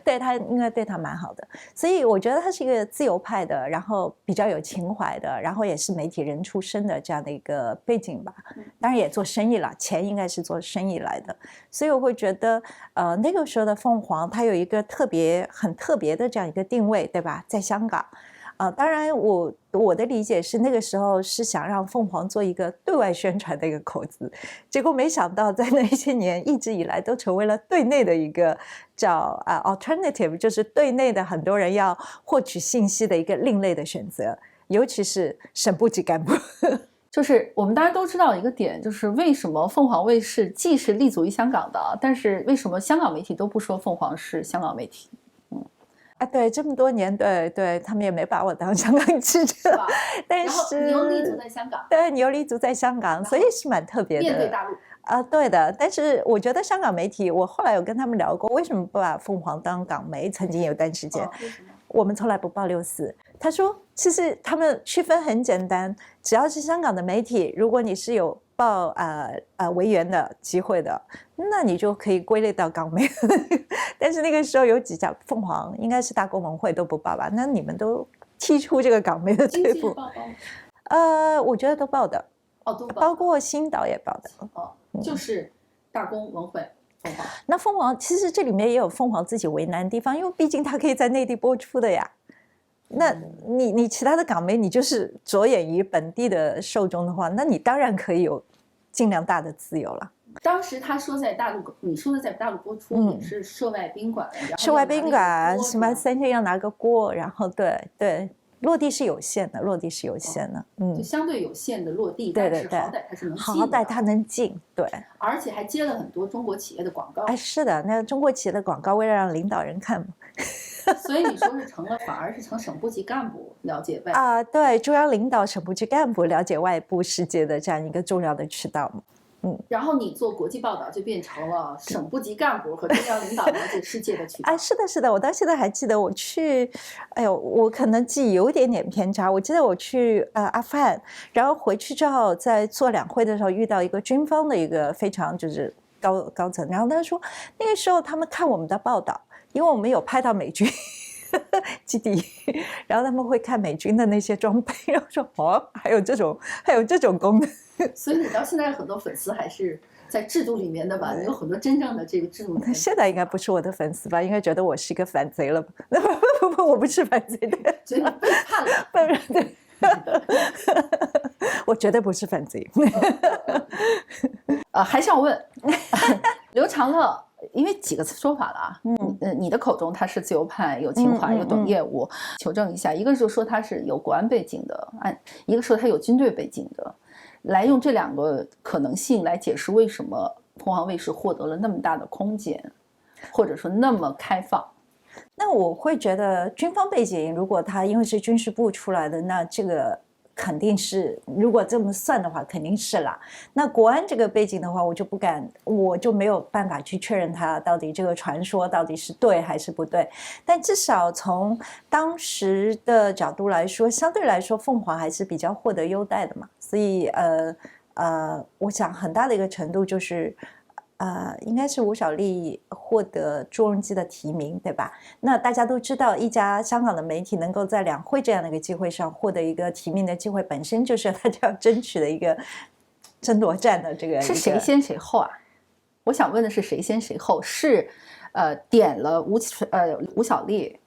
对，他应该对他蛮好的，所以我觉得他是一个自由派的，然后比较有情怀的，然后也是媒体人出身的这样的一个背景吧。当然也做生意了，钱应该是做生意来的，所以我会觉得那个时候的凤凰它有一个很特别的这样一个定位，对吧？在香港当然我的理解是那个时候是想让凤凰做一个对外宣传的一个口子，结果没想到在那些年一直以来都成为了对内的一个叫alternative， 就是对内的很多人要获取信息的一个另类的选择，尤其是省部级干部。就是我们大家都知道一个点，就是为什么凤凰卫视既是立足于香港的，但是为什么香港媒体都不说凤凰是香港媒体？对，这么多年，对，他们也没把我当香港记者，但是你又立足在香港，对，你又立足在香港，所以是蛮特别的。面对大陆对的，但是我觉得香港媒体，我后来有跟他们聊过，为什么不把凤凰当港媒？曾经有段时间，为什么？我们从来不报64。他说，其实他们区分很简单，只要是香港的媒体，如果你是有报维园的机会的，那你就可以归类到港媒。但是那个时候有几家凤凰，应该是大公文汇都不报吧？那你们都踢出这个港媒的队伍？我觉得都报的。都报，包括新岛也报的。就是大公文汇。那凤凰其实这里面也有凤凰自己为难的地方，因为毕竟它可以在内地播出的呀。那你其他的港媒，你就是着眼于本地的受众的话，那你当然可以有尽量大的自由了。当时他说在大陆，你说的在大陆播出也是涉外宾馆，涉外宾馆什么3天要拿个锅，然后对。落地是有限的，就相对有限的落地，对，但是好歹它是能进的，好歹它能进，对，而且还接了很多中国企业的广告。是的，那中国企业的广告为了让领导人看嘛。所以你说是反而是成省部级干部了解外部对，中央领导省部级干部了解外部世界的这样一个重要的渠道嘛。然后你做国际报道就变成了省部级干部和中央领导了解世界的渠道。是的，我到现在还记得我去，我可能记忆有点偏差。我记得我去阿富汗，然后回去之后在做两会的时候遇到一个军方的一个非常就是高层，然后他说那个时候他们看我们的报道，因为我们有拍到美军基地，然后他们会看美军的那些装备，然后说还有这种功能。所以你到现在很多粉丝还是在制度里面的吧？你有很多真正的这个制度。现在应该不是我的粉丝吧？应该觉得我是一个反贼了吧？不，我不是反贼的，觉得背叛了。对，我绝对不是反贼。还是要问刘长乐。因为几个说法了啊，你的口中他是自由派，有情怀，又懂业务，求证一下，一个就说他是有国安背景的，一个说他有军队背景的，来用这两个可能性来解释为什么凤凰卫视获得了那么大的空间，或者说那么开放。那我会觉得军方背景，如果他因为是军事部出来的，那这个肯定是，如果这么算的话，肯定是啦。那国安这个背景的话，我就没有办法去确认它到底这个传说到底是对还是不对。但至少从当时的角度来说，相对来说，凤凰还是比较获得优待的嘛。所以我想很大的一个程度就是。应该是吴小莉获得朱镕基的提名，对吧？那大家都知道，一家香港的媒体能够在两会这样的一个机会上获得一个提名的机会，本身就是大家要争取的一个争夺战的这个。是谁先谁后啊？我想问的是谁先谁后？是点了吴小莉，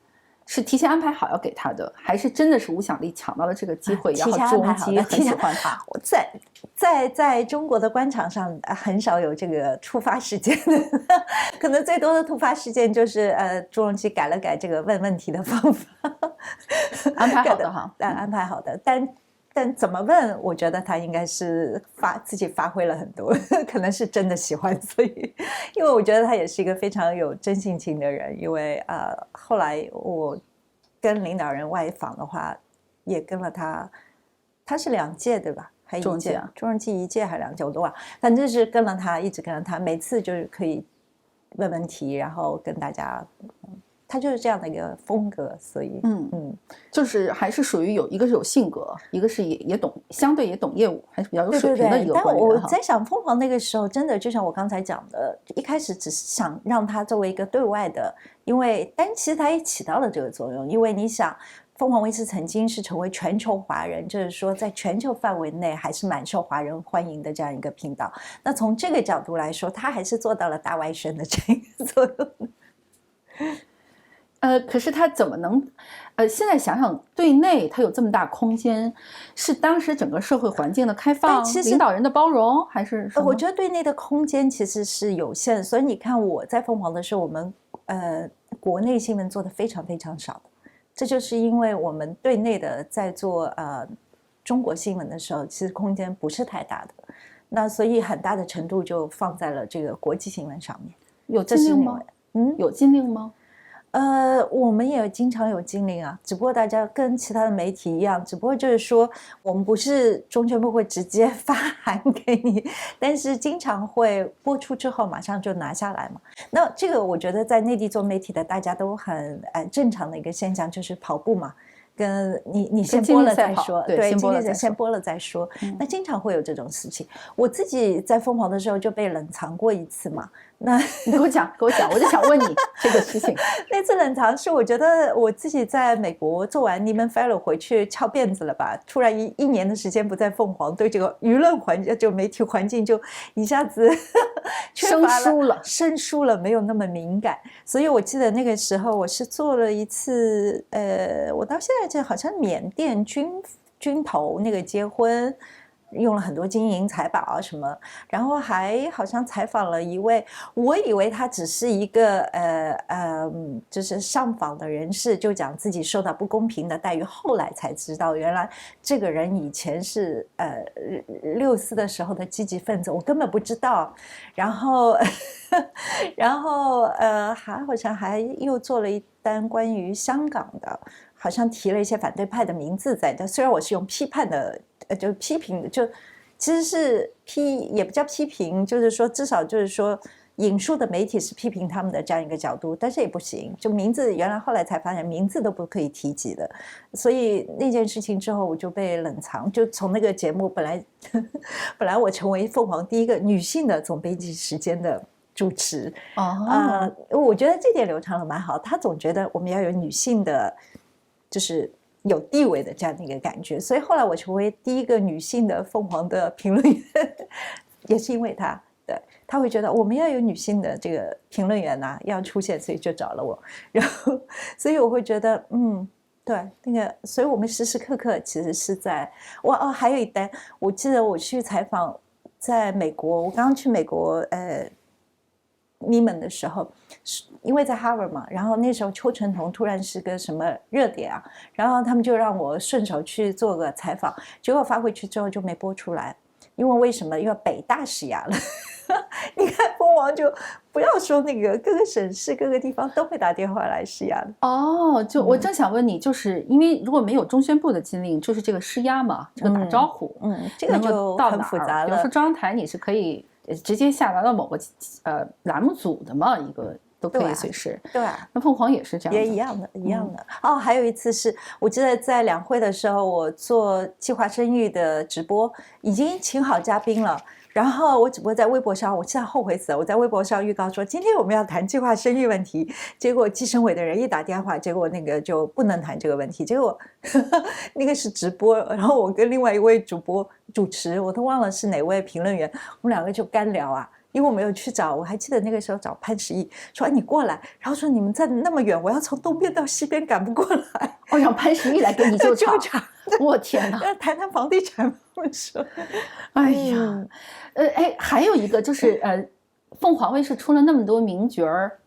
是提前安排好要给他的，还是真的是吴小莉抢到了这个机会，然后朱镕基很喜欢他？在中国的官场上很少有这个突发事件的，可能最多的突发事件就是朱镕基改了改这个问问题的方法，安排好的哈，安排好的，但怎么问，我觉得他应该是自己发挥了很多，可能是真的喜欢，所以因为我觉得他也是一个非常有真性情的人，因为后来我跟领导人外访的话，也跟了他是2届对吧？还一届，朱镕基1届还2届我都忘了，反正是跟了他，一直跟了他，每次就是可以问问题，然后跟大家。他就是这样的一个风格，所以就是还是属于一个是有性格，一个是也懂，相对也懂业务，还是比较有水平的一个官员。但我在想，凤凰那个时候真的就像我刚才讲的，一开始只是想让他作为一个对外的，但其实他也起到了这个作用，因为你想，凤凰卫视曾经是成为全球华人，就是说在全球范围内还是蛮受华人欢迎的这样一个频道。那从这个角度来说，他还是做到了大外宣的这个作用。可是他怎么能，现在想想，对内他有这么大空间，是当时整个社会环境的开放，领导人的包容，还是什么？我觉得对内的空间其实是有限，所以你看我在凤凰的时候，我们国内新闻做的非常非常少的，这就是因为我们对内的在做中国新闻的时候，其实空间不是太大的，那所以很大的程度就放在了这个国际新闻上面。有禁令吗？有禁令吗？我们也经常有禁令啊，只不过大家跟其他的媒体一样，只不过就是说我们不是中宣部会直接发函给你，但是经常会播出之后马上就拿下来嘛。那这个我觉得在内地做媒体的大家都很正常的一个现象，就是跑步嘛。跟你先播了再说，对，先播了再说。那经常会有这种事情。我自己在凤凰的时候就被冷藏过一次嘛。那你给我讲，我就想问你这个事情。那次冷藏是我觉得我自己在美国做完 Neiman Fellow 回去翘辫子了吧，突然一年的时间不在凤凰，对这个舆论环境就媒体环境就一下子生疏了，没有那么敏感。所以我记得那个时候我是做了一次我到现在记得好像缅甸军头那个结婚，用了很多金银财宝啊什么，然后还好像采访了一位，我以为他只是一个就是上访的人士，就讲自己受到不公平的待遇，后来才知道原来这个人以前是64的时候的积极分子，我根本不知道。然后还好像还又做了一单关于香港的，好像提了一些反对派的名字在的，虽然我是用批判的。就批评的，就其实是也不叫批评，就是说至少就是说引述的媒体是批评他们的这样一个角度，但是也不行，就名字原来后来才发现名字都不可以提及的，所以那件事情之后我就被冷藏，就从那个节目本来我成为凤凰第一个女性的总编辑时间的主持我觉得这点流畅的蛮好，他总觉得我们要有女性的，就是有地位的这样的一个感觉，所以后来我成为第一个女性的凤凰的评论员，也是因为他，对，他会觉得我们要有女性的这个评论员要出现，所以就找了我，然后所以我会觉得对那个，所以我们时时刻刻其实是在还有一单，我记得我去采访在美国，我刚刚去美国Neiman的时候，因为在 Harvard 嘛，然后那时候邱成桐突然是个什么热点啊，然后他们就让我顺手去做个采访，结果发回去之后就没播出来，因为什么？因为北大施压了。你看凤凰就不要说那个各个省市各个地方都会打电话来施压的。就我正想问你，就是因为如果没有中宣部的禁令，就是这个施压嘛，这个打招呼，这个就很复杂了。比如说中央台你是可以直接下达到某个栏目组的嘛，一个都可以随时。对啊，那凤凰也是这样的，也一样的。还有一次是我记得在两会的时候，我做计划生育的直播，已经请好嘉宾了。然后我只不过在微博上，我现在后悔死了。我在微博上预告说，今天我们要谈计划生育问题，结果计生委的人一打电话，结果那个就不能谈这个问题。结果那个是直播，然后我跟另外一位主持，我都忘了是哪位评论员，我们两个就干聊啊。因为我没有去找，我还记得那个时候找潘石屹说：“你过来。”然后说：“你们在那么远，我要从东边到西边赶不过来。”让潘石屹来给你救场。我天哪！要谈谈房地产，我说，哎呀，还有一个就是凤凰卫视出了那么多名角儿，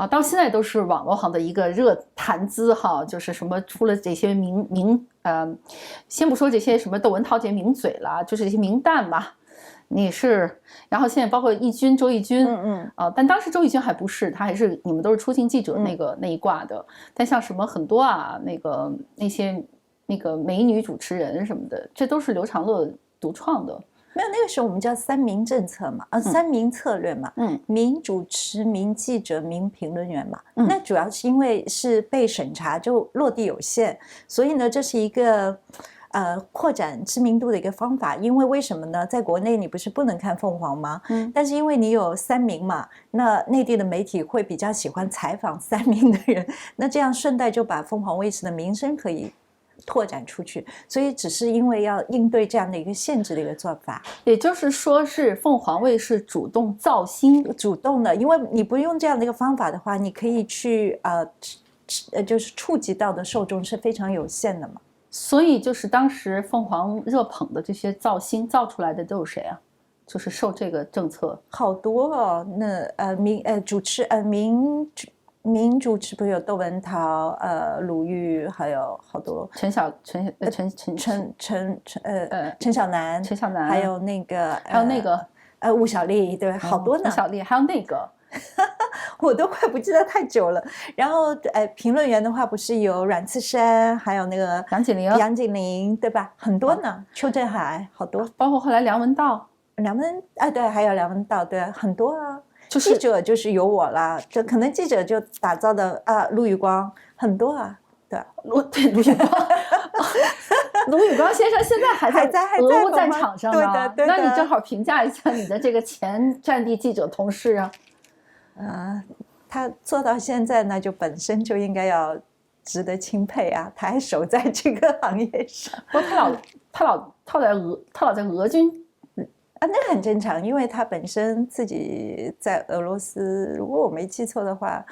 到现在都是网络上的一个热谈资哈，就是什么出了这些先不说这些什么窦文涛这些名嘴了，就是这些名旦嘛。你是，然后现在包括周轶君，但当时周轶君还不是，他还是你们都是出镜记者那一挂的。但像什么很多那些美女主持人什么的，这都是刘长乐独创的。没有，那个时候我们叫三名政策嘛，三名策略嘛，名主持、名记者、名评论员嘛。那主要是因为是被审查，就落地有限，所以呢，这是一个。扩展知名度的一个方法，因为什么呢？在国内你不是不能看凤凰吗？但是因为你有三名嘛，那内地的媒体会比较喜欢采访三名的人，那这样顺带就把凤凰卫视的名声可以拓展出去，所以只是因为要应对这样的一个限制的一个做法。也就是说是凤凰卫视主动造星，主动的，因为你不用这样的一个方法的话，你可以去就是触及到的受众是非常有限的嘛。所以就是当时凤凰热捧的这些造星造出来的都有谁啊？就是受这个政策好多哦。那名主持不是有窦文涛、鲁豫，还有好多陈小南，还有那个吴小莉，对，好多呢。吴小莉，还有那个。我都快不记得太久了。然后评论员的话不是有阮次珊，还有那个杨谨玲，对吧？很多呢。邱振海，好多，包括后来梁文道，对，还有梁文道，对，很多啊。就是记者就是有我啦，这可能记者就打造的陆宇光很多啊，对，陆宇光，卢宇光先生现在还在俄乌战场上呢。对的。那你正好评价一下你的这个前战地记者同事啊。他做到现在那就本身就应该要值得钦佩啊，他还守在这个行业上。不过他老在俄军。那个很正常，因为他本身自己在俄罗斯，如果我没记错的话，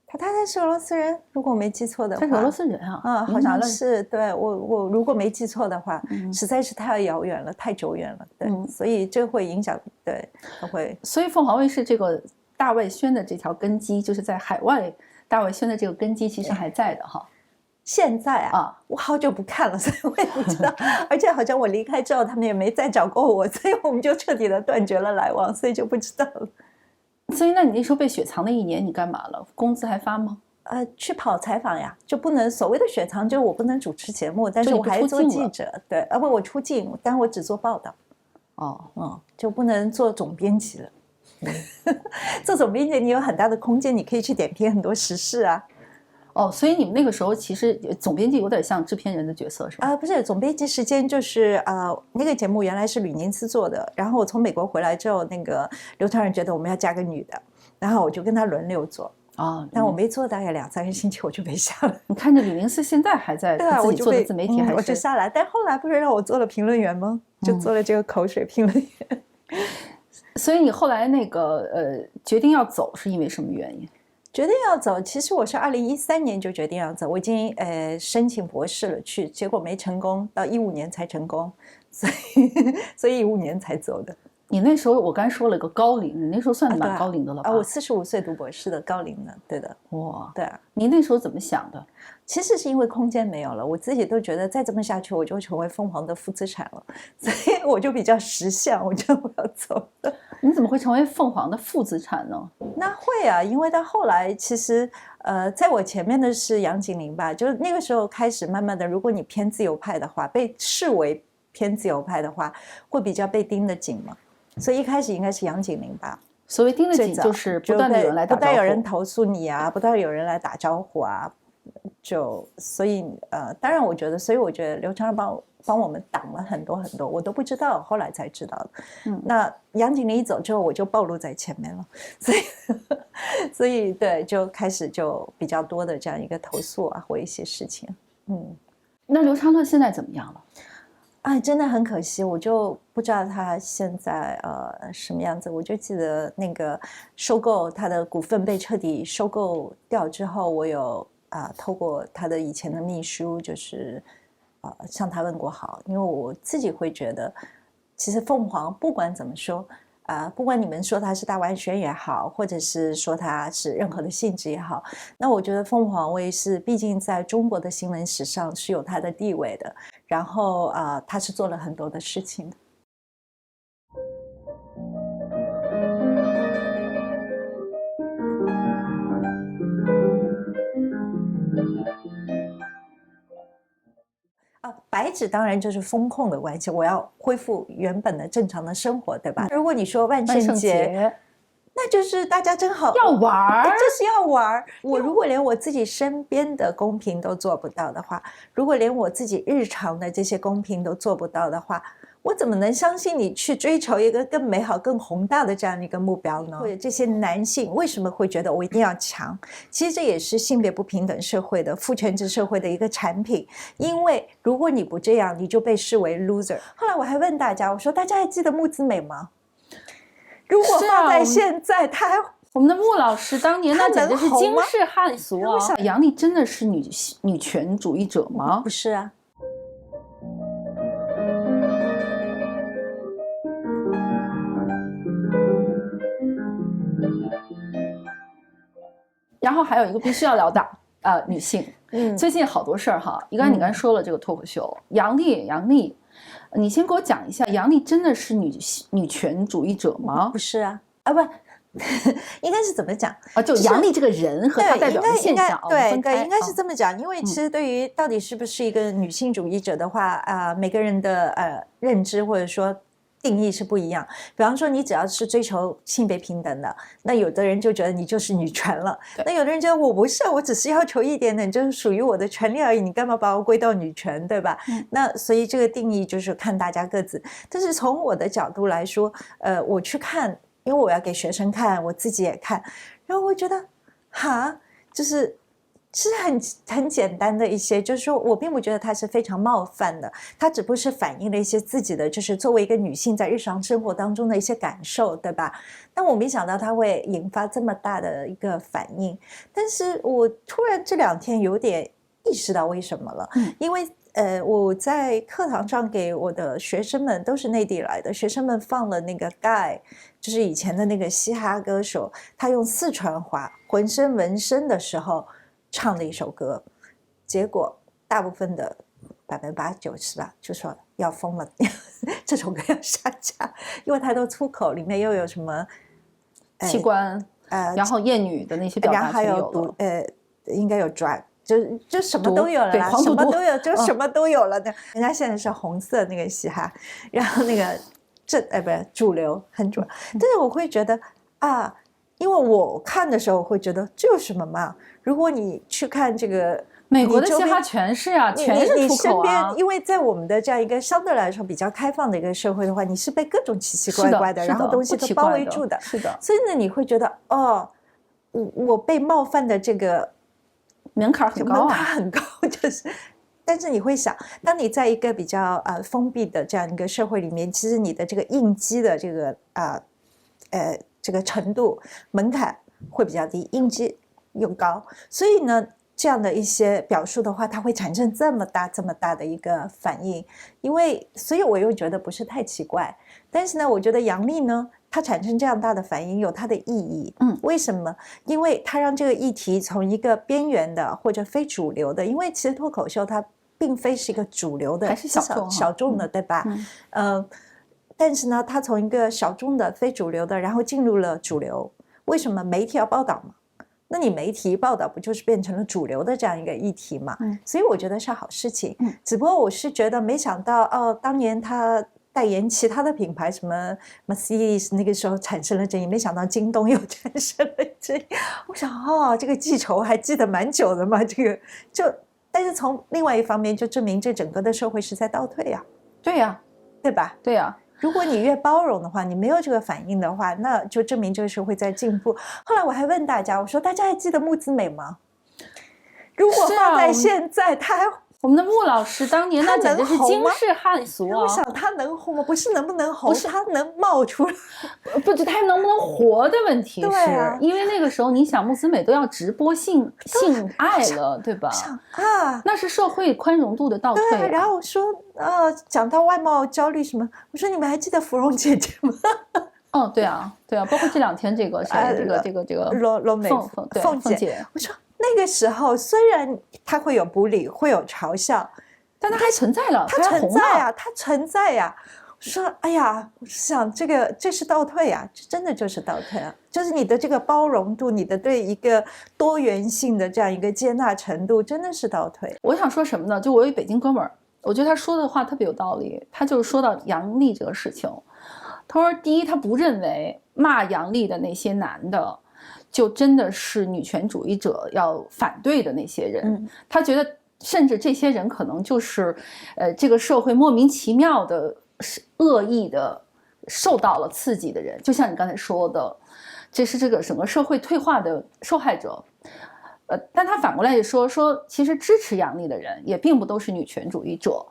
他太太是俄罗斯人，如果我没记错的话，他是俄罗斯人啊，好像是。对，我如果没记错的话，实在是太遥远了，太久远了，对，所以这会影响，对，会。所以凤凰卫视这个大外宣的这条根基，就是在海外大外宣的这个根基，其实还在的哈。现在我好久不看了，所以我也不知道。而且好像我离开之后，他们也没再找过我，所以我们就彻底的断绝了来往，所以就不知道了。所以，那你那时候被雪藏的1年，你干嘛了？工资还发吗？去跑采访呀，就不能所谓的雪藏，就是我不能主持节目，但是我还做记者。对，我出镜，但我只做报道。就不能做总编辑了。做总编辑，你有很大的空间，你可以去点评很多时事啊。所以你们那个时候其实总编辑有点像制片人的角色是吧？不是，总编辑时间就是那个节目原来是吕宁思做的，然后我从美国回来之后，那个刘传仁觉得我们要加个女的，然后我就跟他轮流做。但我没做大概2-3个星期我就被下了。你看着吕宁思现在还在自己做的自媒体，我就下来，但后来不是让我做了评论员吗？就做了这个口水评论员。所以你后来那个决定要走是因为什么原因？决定要走，其实我是2013年就决定要走，我已经申请博士了去，结果没成功，到15年才成功，所以15年才走的。你那时候我刚才说了个高龄，你那时候算蛮高龄的了吧？我45岁读博士的，高龄的，对的。哇，对啊。你那时候怎么想的？其实是因为空间没有了，我自己都觉得再这么下去我就成为凤凰的负资产了，所以我就比较识相，我觉得我要走了。你怎么会成为凤凰的负资产呢？那会啊，因为到后来其实在我前面的是杨谨玲吧，就是那个时候开始慢慢的，如果你偏自由派的话，被视为偏自由派的话，会比较被盯得紧嘛，所以一开始应该是杨谨玲吧。所谓盯得紧就是不断的有人来打招呼，不断有人投诉你啊，不断有人来打招呼啊，所以当然我觉得，所以我觉得刘长仁帮我们挡了很多很多，我都不知道，后来才知道的。那杨谨玲一走之后，我就暴露在前面了，所以对，就开始就比较多的这样一个投诉啊，或一些事情。那刘长乐现在怎么样了？真的很可惜，我就不知道他现在什么样子。我就记得那个收购他的股份被彻底收购掉之后，我有透过他的以前的秘书，就是向他问过好，因为我自己会觉得，其实凤凰不管怎么说不管你们说它是大外宣也好，或者是说它是任何的性质也好，那我觉得凤凰卫视毕竟在中国的新闻史上是有它的地位的，然后它是做了很多的事情的。白纸当然就是风控的关系，我要恢复原本的正常的生活，对吧？如果你说万圣节，那就是大家正好要玩，就是要玩。我如果连我自己身边的公平都做不到的话，如果连我自己日常的这些公平都做不到的话，我怎么能相信你去追求一个更美好更宏大的这样的一个目标呢？或者这些男性为什么会觉得我一定要强？其实这也是性别不平等社会的父权制社会的一个产品，因为如果你不这样，你就被视为 loser。 后来我还问大家，我说大家还记得木之美吗？如果放在现在，他还我们的穆老师当年那简直是惊世骇俗啊！想杨丽真的是女权主义者吗？不是啊。然后还有一个必须要聊的女性，最近好多事儿哈。你刚才说了这个脱口秀，杨丽，你先给我讲一下，杨丽真的是女权主义者吗？不是啊，不，应该是怎么讲啊？就杨丽这个人和她代表的现象，对，应该是这么讲。因为其实对于到底是不是一个女性主义者的话，每个人的认知或者说定义是不一样。比方说，你只要是追求性别平等的，那有的人就觉得你就是女权了；那有的人觉得我不是，我只是要求一点点，就是属于我的权利而已，你干嘛把我归到女权，对吧？那所以这个定义就是看大家各自。但是从我的角度来说，我去看。因为我要给学生看，我自己也看，然后我觉得，就是很简单的一些，就是说我并不觉得它是非常冒犯的，它只不过是反映了一些自己的，就是作为一个女性在日常生活当中的一些感受，对吧？但我没想到它会引发这么大的一个反应，但是我突然这2天有点意识到为什么了，因为。我在课堂上给我的学生们，都是内地来的学生们放了那个 Guy， 就是以前的那个嘻哈歌手，他用四川话浑身纹身的时候唱的一首歌，结果大部分的80%-90%吧，就说要疯了，这首歌要下架，因为太多粗口，里面又有什么器官，然后厌女的那些表达全有了，应该有 drag。就什么都有了啦，什么都有，就什么都有了的。人家现在是红色那个嘻哈，然后那个不是主流，很主流。但是我会觉得因为我看的时候会觉得这有什么嘛？如果你去看这个美国的嘻哈全是啊，全是出口啊。因为在我们的这样一个相对来说比较开放的一个社会的话，你是被各种奇奇怪怪的，然后东西都包围住的。是的。所以呢，你会觉得我被冒犯的这个。门槛很高啊，门槛很高，就是，但是你会想，当你在一个比较封闭的这样一个社会里面，其实你的这个应激的这个这个程度门槛会比较低，应激又高，所以呢，这样的一些表述的话，它会产生这么大的一个反应，所以我又觉得不是太奇怪，但是呢，我觉得杨丽呢。它产生这样大的反应有它的意义，为什么？因为它让这个议题从一个边缘的或者非主流的，因为其实脱口秀它并非是一个主流的，还是小众的，对吧？但是呢，它从一个小众的非主流的，然后进入了主流，为什么媒体要报道嘛？那你媒体报道不就是变成了主流的这样一个议题嘛？所以我觉得是好事情。只不过我是觉得没想到当年他。代言其他的品牌，什么 Mercedes 那个时候产生了争议，没想到京东又产生了争议。我想这个记仇还记得蛮久的嘛，但是从另外一方面就证明这整个的社会是在倒退呀。对呀，对吧？对呀。如果你越包容的话，你没有这个反应的话，那就证明这个社会在进步。后来我还问大家，我说大家还记得木子美吗？如果放在现在，他还。我们的穆老师当年那简直是惊世骇俗啊！我想他能红吗？不是能不能红，是他能冒出来，不是他能不能活的问题。是因为那个时候，你想木子美都要直播性爱了，对吧？那是社会宽容度的倒退。对，然后我说讲到外貌焦虑什么，我说你们还记得芙蓉姐姐吗？对啊，包括这2天这个罗美凤姐，我说。那个时候虽然他会有bully理，会有嘲笑，但他还存在了，他存在啊，他存在呀。我说，哎呀，我想这是倒退啊，这真的就是倒退啊，就是你的这个包容度，你的对一个多元性的这样一个接纳程度，真的是倒退。我想说什么呢？就我有一北京哥们儿，我觉得他说的话特别有道理。他就是说到杨丽这个事情，他说，第一，他不认为骂杨丽的那些男的。就真的是女权主义者要反对的那些人，他觉得甚至这些人可能就是这个社会莫名其妙的恶意的受到了刺激的人，就像你刚才说的，这是这个整个社会退化的受害者。但他反过来也说，其实支持杨丽的人也并不都是女权主义者，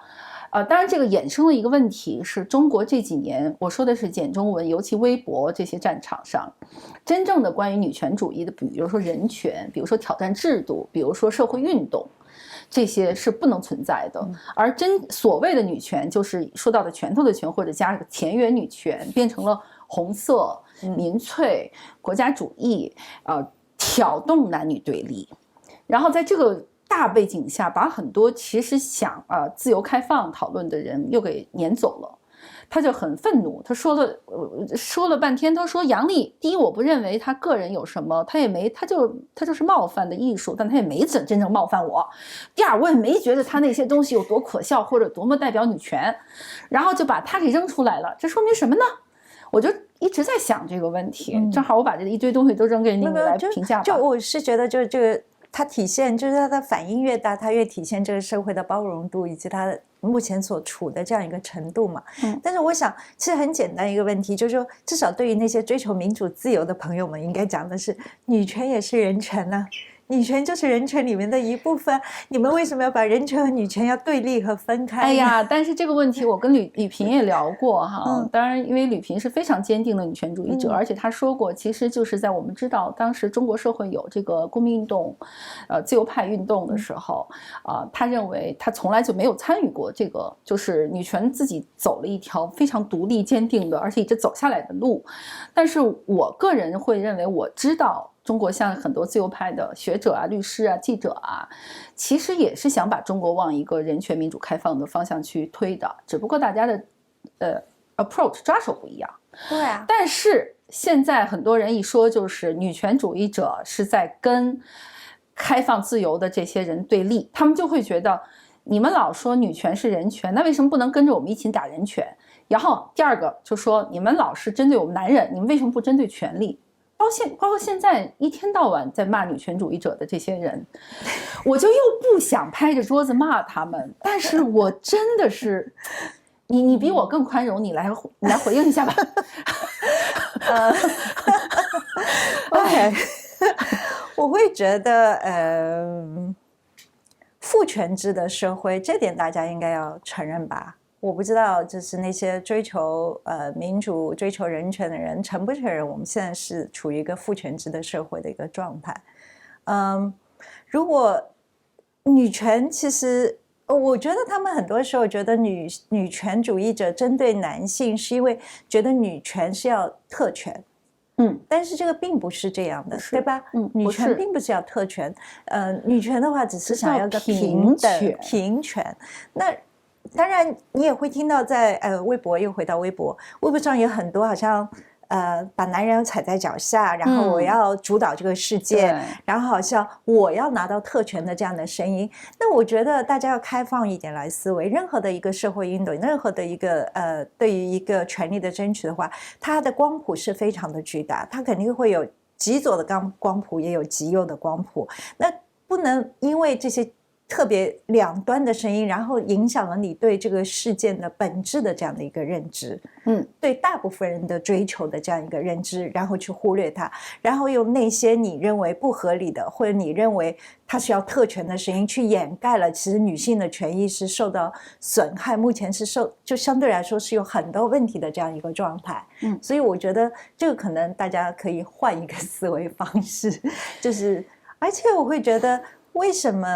当然这个衍生了一个问题是，中国这几年，我说的是简中文，尤其微博这些战场上，真正的关于女权主义的，比如说人权，比如说挑战制度，比如说社会运动，这些是不能存在的。而所谓的女权，就是说到的拳头的拳，或者加个田园女权，变成了红色、民粹、国家主义，挑动男女对立，然后在这个大背景下，把很多其实想自由开放讨论的人又给撵走了。他就很愤怒，他说了半天，他说杨笠，第一我不认为他个人有什么，他就是冒犯的艺术，但他也没真正冒犯我。第二，我也没觉得他那些东西有多可笑或者多么代表女权，然后就把他给扔出来了。这说明什么呢？我就一直在想这个问题，正好我把这一堆东西都扔给你来评价吧。就我是觉得，就是这个它体现，就是它的反应越大，它越体现这个社会的包容度以及它目前所处的这样一个程度嘛。但是我想，其实很简单一个问题，就是说，至少对于那些追求民主自由的朋友们，应该讲的是，女权也是人权啊。女权就是人权里面的一部分，你们为什么要把人权和女权要对立和分开呢？哎呀，但是这个问题我跟吕萍也聊过哈。当然，因为吕萍是非常坚定的女权主义者，而且她说过，其实就是在我们知道当时中国社会有这个公民运动、自由派运动的时候，她认为她从来就没有参与过这个，就是女权自己走了一条非常独立、坚定的，而且一直走下来的路。但是我个人会认为，我知道。中国像很多自由派的学者啊、律师啊、记者啊，其实也是想把中国往一个人权、民主、开放的方向去推的，只不过大家的approach 抓手不一样。对啊。但是现在很多人一说，就是女权主义者是在跟开放自由的这些人对立，他们就会觉得你们老说女权是人权，那为什么不能跟着我们一起打人权？然后第二个就说你们老是针对我们男人，你们为什么不针对权利？包括现在一天到晚在骂女权主义者的这些人，我就又不想拍着桌子骂他们，但是我真的是，你比我更宽容，你来回应一下吧。OK， 我会觉得，父权制的社会，这点大家应该要承认吧。我不知道，就是那些追求民主、追求人权的人承不承认我们现在是处于一个父权制的社会的一个状态。如果女权，其实我觉得他们很多时候觉得女权主义者针对男性，是因为觉得女权是要特权。但是这个并不是这样的，对吧？女权并不是要特权，女权的话只是想要个平等、平权。那当然，你也会听到在微博，又回到微博上有很多好像把男人踩在脚下，然后我要主导这个世界，然后好像我要拿到特权的这样的声音。那我觉得大家要开放一点来思维，任何的一个社会运动，任何的一个对于一个权利的争取的话，它的光谱是非常的巨大，它肯定会有极左的光谱，也有极右的光谱。那不能因为这些特别两端的声音，然后影响了你对这个事件的本质的这样的一个认知，对大部分人的追求的这样一个认知，然后去忽略它，然后用那些你认为不合理的，或者你认为它是要特权的声音去掩盖了，其实女性的权益是受到损害，目前是就相对来说是有很多问题的这样一个状态。所以我觉得这个可能大家可以换一个思维方式，就是而且我会觉得。为什么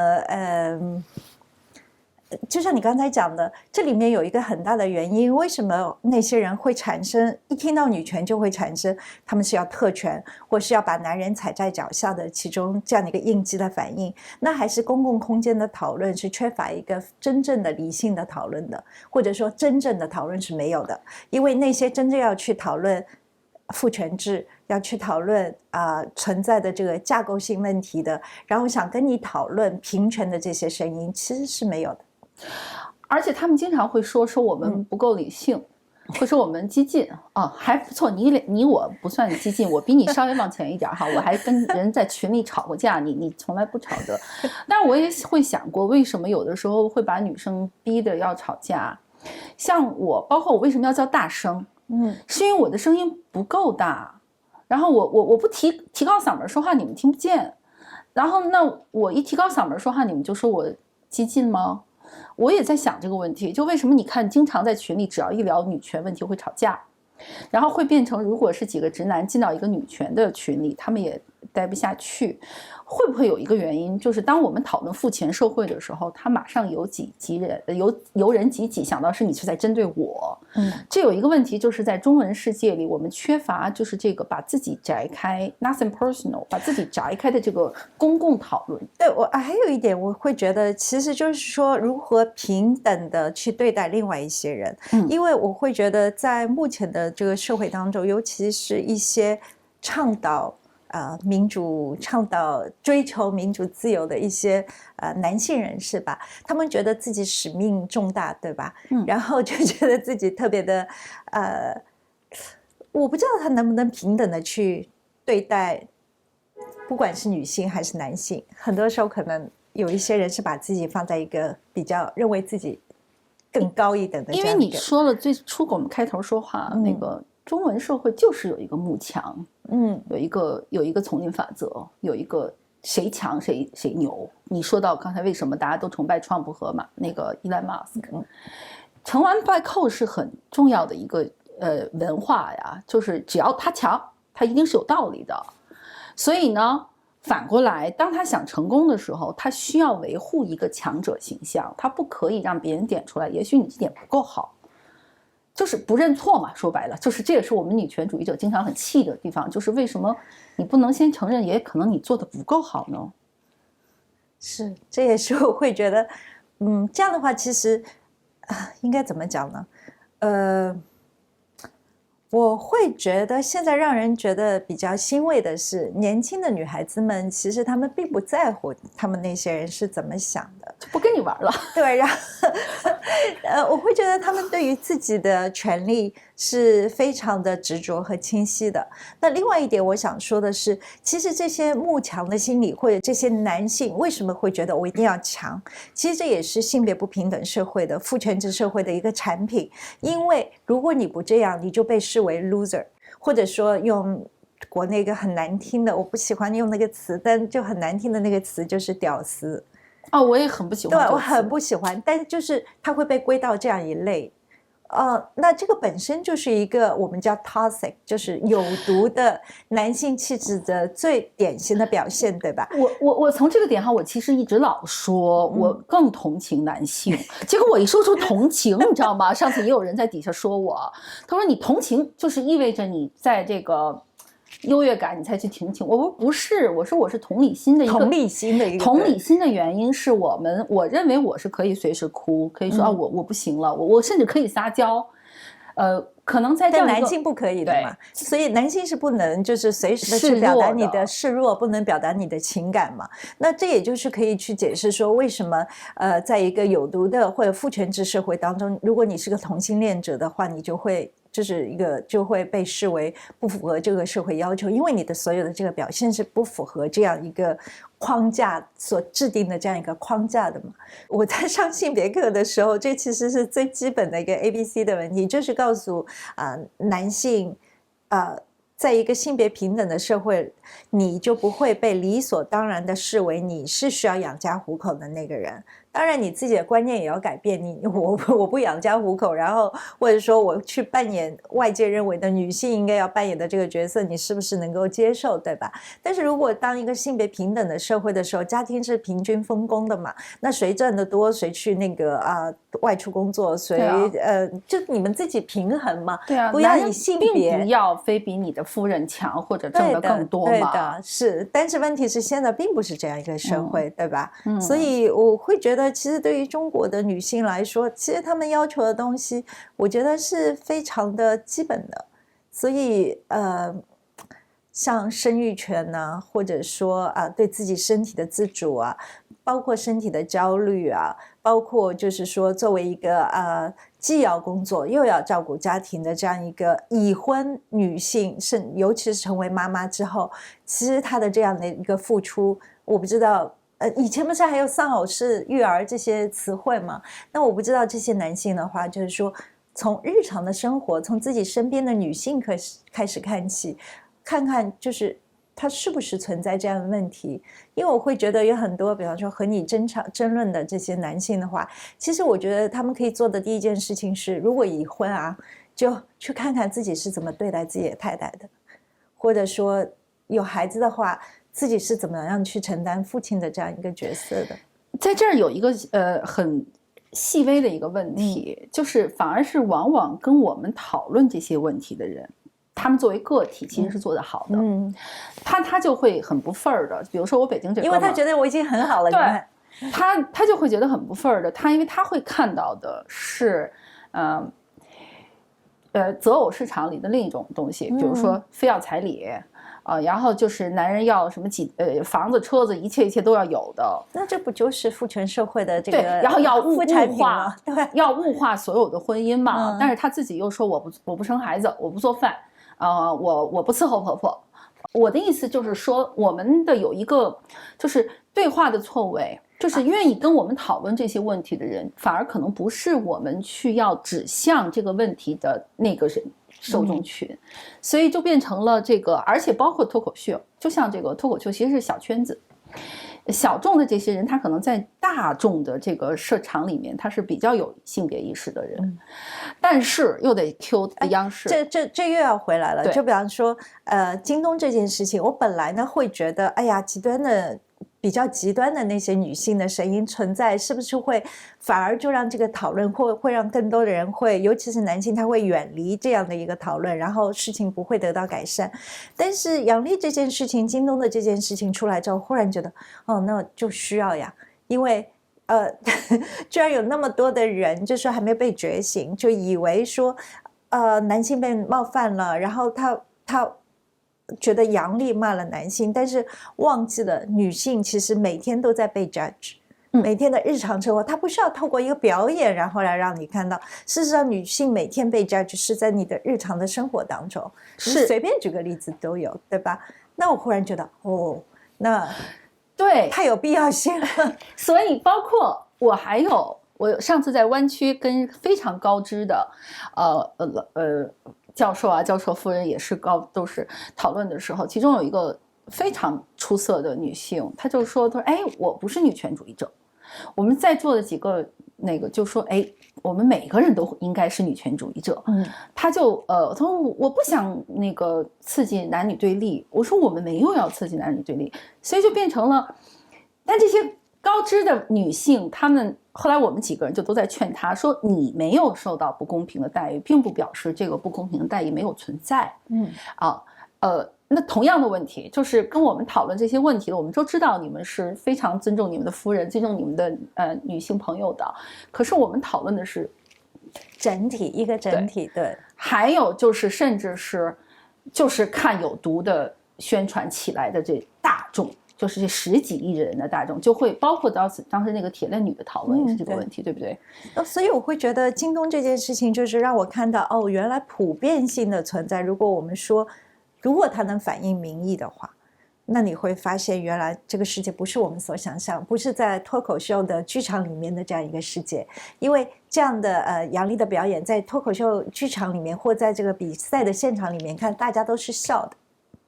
就像你刚才讲的，这里面有一个很大的原因，为什么那些人会产生一听到女权就会产生他们是要特权或是要把男人踩在脚下的其中这样的一个应激的反应？那还是公共空间的讨论是缺乏一个真正的理性的讨论的，或者说真正的讨论是没有的，因为那些真正要去讨论父权制，要去讨论存在的这个架构性问题的，然后想跟你讨论平权的这些声音，其实是没有的。而且他们经常会说我们不够理性，会说我们激进还不错，你我不算激进，我比你稍微往前一点哈，我还跟人在群里吵过架，你从来不吵的。但是我也会想过，为什么有的时候会把女生逼得要吵架？像我，包括我为什么要叫大声？是因为我的声音不够大，然后我不提高嗓门说话，你们听不见。然后那我一提高嗓门说话，你们就说我激进吗？我也在想这个问题，就为什么你看经常在群里只要一聊女权问题会吵架，然后会变成如果是几个直男进到一个女权的群里，他们也待不下去。会不会有一个原因，就是当我们讨论父权社会的时候，他马上由人及己想到是你是在针对我。这有一个问题，就是在中文世界里，我们缺乏就是这个把自己摘开 ，nothing personal， 把自己摘开的这个公共讨论。对，我还有一点，我会觉得其实就是说如何平等的去对待另外一些人。因为我会觉得在目前的这个社会当中，尤其是一些倡导民主、倡导追求民主自由的一些男性人士吧，他们觉得自己使命重大，对吧？然后就觉得自己特别的我不知道他能不能平等的去对待，不管是女性还是男性。很多时候可能有一些人是把自己放在一个比较认为自己更高一等的这样一个。因为你说了最初我们开头说话那个。中文社会就是有一个慕强，有一个丛林法则，有一个谁强谁牛。你说到刚才为什么大家都崇拜川普和那个伊兰马斯克，成王败寇是很重要的一个文化呀，就是只要他强，他一定是有道理的。所以呢，反过来，当他想成功的时候，他需要维护一个强者形象，他不可以让别人点出来，也许你这点不够好。就是不认错嘛，说白了，就是这也是我们女权主义者经常很气的地方，就是为什么你不能先承认，也可能你做的不够好呢？是，这也是我会觉得，这样的话，其实应该怎么讲呢？我会觉得现在让人觉得比较欣慰的是，年轻的女孩子们其实她们并不在乎他们那些人是怎么想的，就不跟你玩了。对，然后我会觉得他们对于自己的权利是非常的执着和清晰的。那另外一点我想说的是，其实这些慕强的心理，或者这些男性为什么会觉得我一定要强，其实这也是性别不平等社会的父权制社会的一个产品。因为如果你不这样，你就被视为 loser， 或者说用国内一个很难听的，我不喜欢用那个词，但就很难听的那个词就是屌丝。我也很不喜欢。对，我很不喜欢，但是就是它会被归到这样一类。那这个本身就是一个我们叫 toxic， 就是有毒的男性气质的最典型的表现，对吧？我从这个点上，我其实一直老说我更同情男性，结果我一说出同情，你知道吗？上次也有人在底下说我，他说你同情就是意味着你在这个优越感你才去同情。我说不是，我说我是同理心的一个同理心的一个同理心的原因是我认为我是可以随时哭，可以说我不行了，我甚至可以撒娇。可能在这样一个，但男性不可以的嘛，所以男性是不能就是随时的去表达你的示弱，不能表达你的情感嘛。那这也就是可以去解释说，为什么在一个有毒的或者父权制社会当中，如果你是个同性恋者的话，你就会就会被视为不符合这个社会要求，因为你的所有的这个表现是不符合这样一个框架所制定的这样一个框架的嘛。我在上性别课的时候，这其实是最基本的一个 ABC 的问题，就是告诉男性在一个性别平等的社会，你就不会被理所当然的视为你是需要养家糊口的那个人。当然你自己的观念也要改变，我不养家糊口，然后或者说我去扮演外界认为的女性应该要扮演的这个角色，你是不是能够接受，对吧？但是如果当一个性别平等的社会的时候，家庭是平均分工的嘛，那谁挣得多谁去那个外出工作，谁就你们自己平衡嘛。对啊，不要以性别，并不要非比你的夫人强或者挣得更多嘛。对的，是。但是问题是现在并不是这样一个社会，对吧？所以我会觉得其实对于中国的女性来说，其实她们要求的东西我觉得是非常的基本的。所以像生育权啊，或者说对自己身体的自主啊，包括身体的焦虑啊，包括就是说作为一个既要工作又要照顾家庭的这样一个已婚女性，尤其是成为妈妈之后，其实她的这样的一个付出，我不知道以前不是还有丧偶式育儿这些词汇吗？那我不知道这些男性的话，就是说从日常的生活，从自己身边的女性开始看起，看看就是它是不是存在这样的问题？因为我会觉得有很多，比方说和你争论的这些男性的话，其实我觉得他们可以做的第一件事情是，如果已婚啊，就去看看自己是怎么对待自己的太太的，或者说有孩子的话，自己是怎么样去承担父亲的这样一个角色的。在这儿有一个很细微的一个问题，就是反而是往往跟我们讨论这些问题的人，他们作为个体其实是做得好的，他就会很不忿儿的。比如说我北京这个，因为他觉得我已经很好了，对，他就会觉得很不忿儿的。因为他会看到的是，择偶市场里的另一种东西，比如说非要彩礼。然后就是男人要什么房子、车子，一切都要有的。那这不就是父权社会的这个？对，然后要物化，对，要物化所有的婚姻嘛。但是他自己又说我不生孩子，我不做饭，我不伺候婆婆。我的意思就是说，我们的有一个就是对话的错位，就是愿意跟我们讨论这些问题的人，反而可能不是我们去要指向这个问题的那个人。受众群，所以就变成了这个，而且包括脱口秀，就像这个脱口秀其实是小圈子，小众的这些人，他可能在大众的这个市场里面，他是比较有性别意识的人，但是又得 Q 央视，这又要回来了。就比方说，京东这件事情，我本来呢会觉得，哎呀，比较极端的那些女性的声音存在，是不是会反而就让这个讨论会让更多的人会，尤其是男性，他会远离这样的一个讨论，然后事情不会得到改善。但是杨笠这件事情，京东的这件事情出来之后，忽然觉得，哦，那就需要呀，因为居然有那么多的人，就说还没被觉醒，就以为说，男性被冒犯了，然后他觉得杨笠骂了男性，但是忘记了女性其实每天都在被 judge，每天的日常生活，她不需要透过一个表演然后来让你看到，事实上女性每天被 judge 是在你的日常的生活当中，是随便举个例子都有，对吧？那我忽然觉得，哦，那对太有必要性了。所以包括我上次在湾区跟非常高知的教授啊，教授夫人也是都是讨论的时候，其中有一个非常出色的女性，她就说，她说，哎，我不是女权主义者。我们在座的几个就说，哎，我们每个人都应该是女权主义者。她就她说我不想刺激男女对立。我说我们没有要刺激男女对立，所以就变成了，但这些高知的女性，她们后来我们几个人就都在劝她说，你没有受到不公平的待遇，并不表示这个不公平的待遇没有存在。那同样的问题就是跟我们讨论这些问题的，我们都知道你们是非常尊重你们的夫人，尊重你们的女性朋友的，可是我们讨论的是整体，一个整体。对，还有就是甚至是就是看有毒的宣传起来的这大众，就是这10几亿人的大众，就会包括当时那个铁链女的讨论也是这个问题，对不对？所以我会觉得京东这件事情就是让我看到，哦，原来普遍性的存在。如果我们说，如果它能反映民意的话，那你会发现原来这个世界不是我们所想象，不是在脱口秀的剧场里面的这样一个世界。因为这样的杨笠的表演在脱口秀剧场里面或在这个比赛的现场里面看，大家都是笑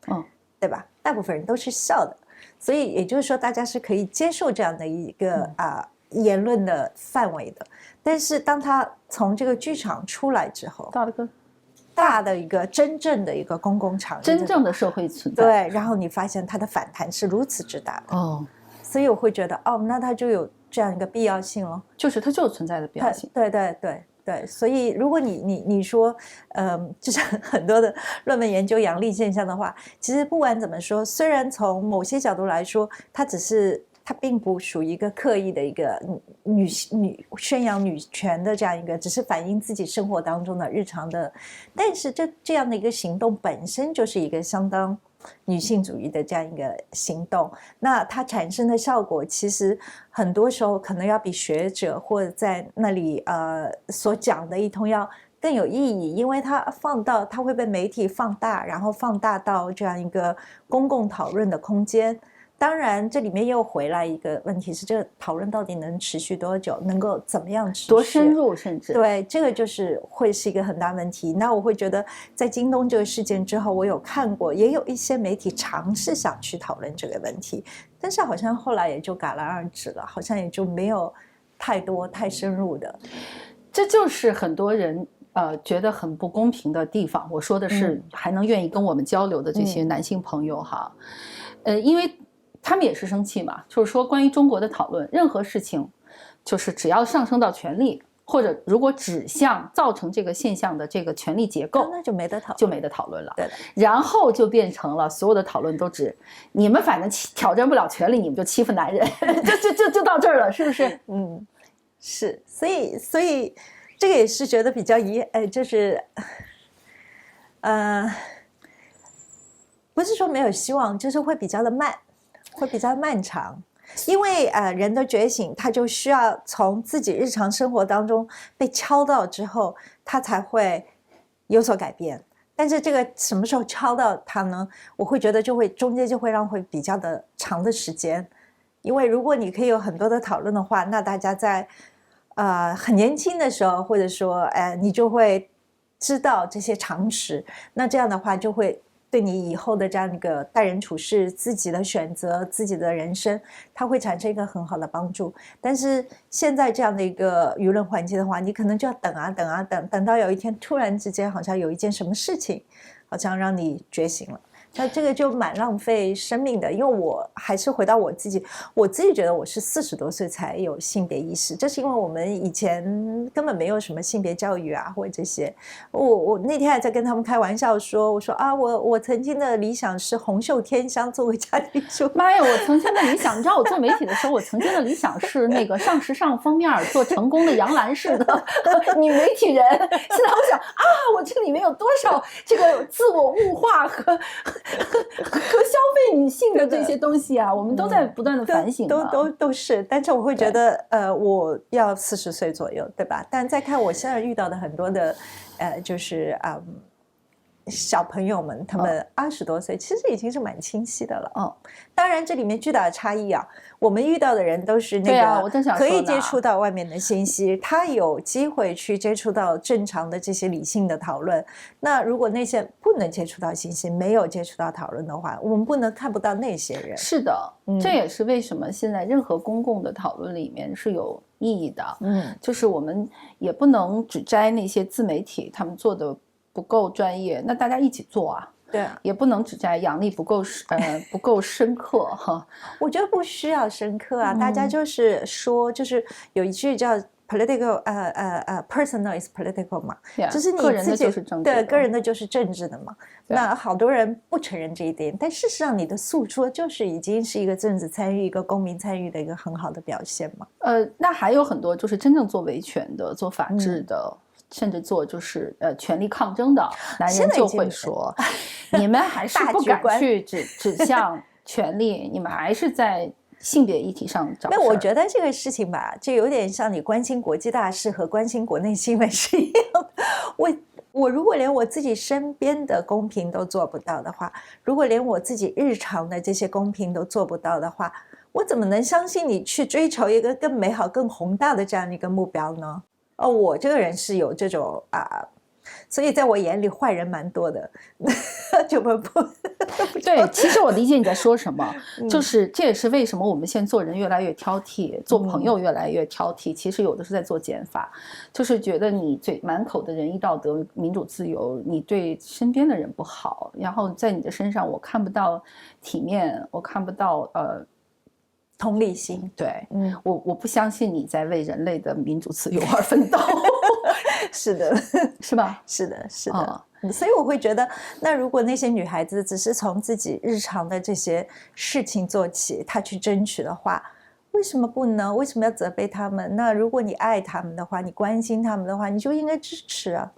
的，对吧？大部分人都是笑的，所以也就是说大家是可以接受这样的一个言论的范围的。但是当他从这个剧场出来之后，到了个大的一个真正的一个公共场，真正的社会存在，对，然后你发现它的反弹是如此之大的，所以我会觉得，那它就有这样一个必要性了，就是它就有存在的必要性。对，所以如果你说，就是很多的论文研究杨笠现象的话，其实不管怎么说，虽然从某些角度来说，它并不属于一个刻意的一个宣扬女权的这样一个，只是反映自己生活当中的日常的，但是这样的一个行动本身就是一个相当女性主义的这样一个行动，那它产生的效果其实很多时候可能要比学者或者在那里所讲的一通要更有意义，因为它会被媒体放大，然后放大到这样一个公共讨论的空间。当然这里面又回来一个问题是，这个讨论到底能持续多久，能够怎么样持续，多深入，甚至对，这个就是会是一个很大问题。那我会觉得在京东这个事件之后，我有看过也有一些媒体尝试想去讨论这个问题，但是好像后来也就戛然而止了，好像也就没有太多太深入的。这就是很多人觉得很不公平的地方。我说的是还能愿意跟我们交流的这些男性朋友哈，因为他们也是生气嘛，就是说关于中国的讨论，任何事情就是只要上升到权力，或者如果指向造成这个现象的这个权力结构，那就没得讨论，就没得讨论了。对的，然后就变成了所有的讨论都指你们反正挑战不了权力，你们就欺负男人，就到这儿了，是不是？是，所以这个也是觉得比较就是不是说没有希望，就是会比较的慢，会比较漫长。因为人的觉醒，他就需要从自己日常生活当中被敲到之后，他才会有所改变。但是这个什么时候敲到他呢？我会觉得中间就会让会比较的长的时间。因为如果你可以有很多的讨论的话，那大家在很年轻的时候，或者说你就会知道这些常识，那这样的话就会对你以后的这样一个待人处事、自己的选择、自己的人生，它会产生一个很好的帮助。但是现在这样的一个舆论环境的话，你可能就要等啊等啊等到有一天突然之间好像有一件什么事情，好像让你觉醒了。那这个就蛮浪费生命的，因为我还是回到我自己觉得我是40多岁才有性别意识，这是因为我们以前根本没有什么性别教育啊，或者这些。我那天还在跟他们开玩笑说，我说我曾经的理想是红袖添香，做为家庭主妇。妈呀，我曾经的理想，你知道我做媒体的时候，我曾经的理想是那个上时尚封面做成功的杨澜式的女媒体人。现在我想我这里面有多少这个自我物化和消费女性的这些东西啊，我们都在不断的反省都是。但是我会觉得我要40岁左右，对吧？但再看我现在遇到的很多的就是小朋友们，他们20多岁，其实已经是蛮清晰的了。当然这里面巨大的差异啊，我们遇到的人都是那个可以接触到外面的信息，他有机会去接触到正常的这些理性的讨论。那如果那些不能接触到信息，没有接触到讨论的话，我们不能看不到那些人。是的，这也是为什么现在任何公共的讨论里面是有意义的。就是我们也不能只摘那些自媒体他们做的不够专业，那大家一起做啊。对，也不能只摘养力不够深刻哈。我觉得不需要深刻啊，大家就是说，就是有一句叫 political personal is political 嘛，就是你自己个人的就是政治，对，个人的就是政治的嘛。那好多人不承认这一点，但事实上你的诉说就是已经是一个政治参与、一个公民参与的一个很好的表现嘛。那还有很多就是真正做维权的、做法治的。甚至做就是权力抗争的男人就会说，你们还是不敢去指向权力，你们还是在性别议题上找事儿。那我觉得这个事情吧，就有点像你关心国际大事和关心国内新闻是一样的。我如果连我自己身边的公平都做不到的话，如果连我自己日常的这些公平都做不到的话，我怎么能相信你去追求一个更美好、更宏大的这样一个目标呢？我这个人是有这种所以在我眼里坏人蛮多的，就不对。其实我理解你在说什么，就是这也是为什么我们现在做人越来越挑剔，做朋友越来越挑剔。其实有的是在做减法，就是觉得你满口的仁义道德、民主自由，你对身边的人不好，然后在你的身上我看不到体面，我看不到同理心。对，我不相信你在为人类的民主自由而奋斗。是的，是吧？是的，是的。所以我会觉得，那如果那些女孩子只是从自己日常的这些事情做起，她去争取的话，为什么不呢？为什么要责备他们？那如果你爱他们的话，你关心他们的话，你就应该支持啊。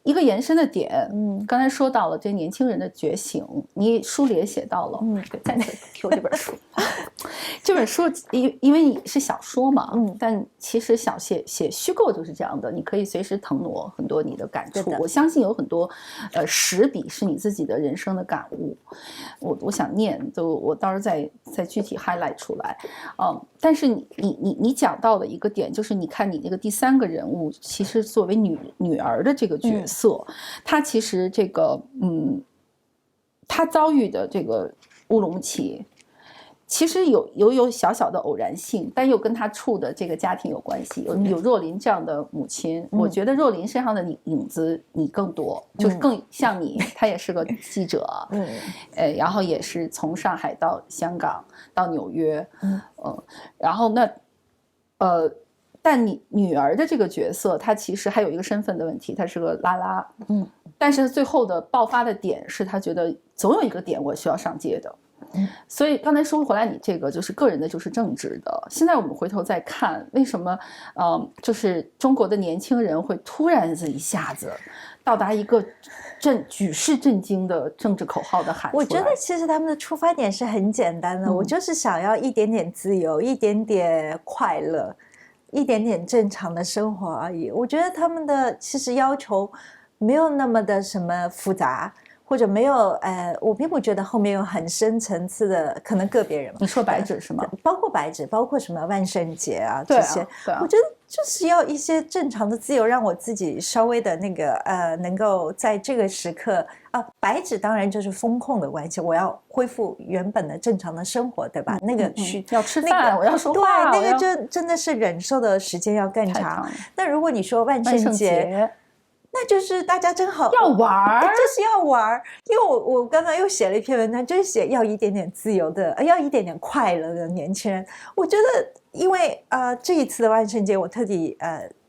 一个延伸的点，刚才说到了这年轻人的觉醒，你书里也写到了，再次 Q 这本书，这本书因为你是小说嘛，但其实写虚构就是这样的，你可以随时腾挪很多你的感触，我相信有很多实笔是你自己的人生的感悟，我想念，我到时候再具体 highlight 出来，但是你讲到的一个点就是你看你那个第三个人物，其实作为女儿的这个角色，她其实这个她遭遇的这个乌鲁木齐，其实有小小的偶然性，但又跟她处的这个家庭有关系。有若琳这样的母亲，我觉得若琳身上的影子你更多，就是更像你，她也是个记者，然后也是从上海到香港到纽约，然后那但你女儿的这个角色，她其实还有一个身份的问题，她是个拉拉，但是最后的爆发的点是她觉得总有一个点我需要上街的，所以刚才说回来，你这个就是个人的，就是政治的。现在我们回头再看，为什么就是中国的年轻人会突然一下子到达一个举世震惊的政治口号的喊出来？我觉得其实他们的出发点是很简单的，我就是想要一点点自由，一点点快乐，一点点正常的生活而已。我觉得他们的其实要求没有那么的什么复杂，或者没有我并不觉得后面有很深层次的，可能个别人嘛。你说白纸是吗？包括白纸，包括什么万圣节啊这些，我觉得就是要一些正常的自由，让我自己稍微的那个能够在这个时刻白纸当然就是风控的关系，我要恢复原本的正常的生活，对吧？那个要吃饭，我要说话，对，那个就真的是忍受的时间要更长。那如果你说万圣节，那就是大家正好要玩，就是要玩。因为我刚刚又写了一篇文章，就是写要一点点自由的，要一点点快乐的年轻人。我觉得，因为这一次的万圣节，我特地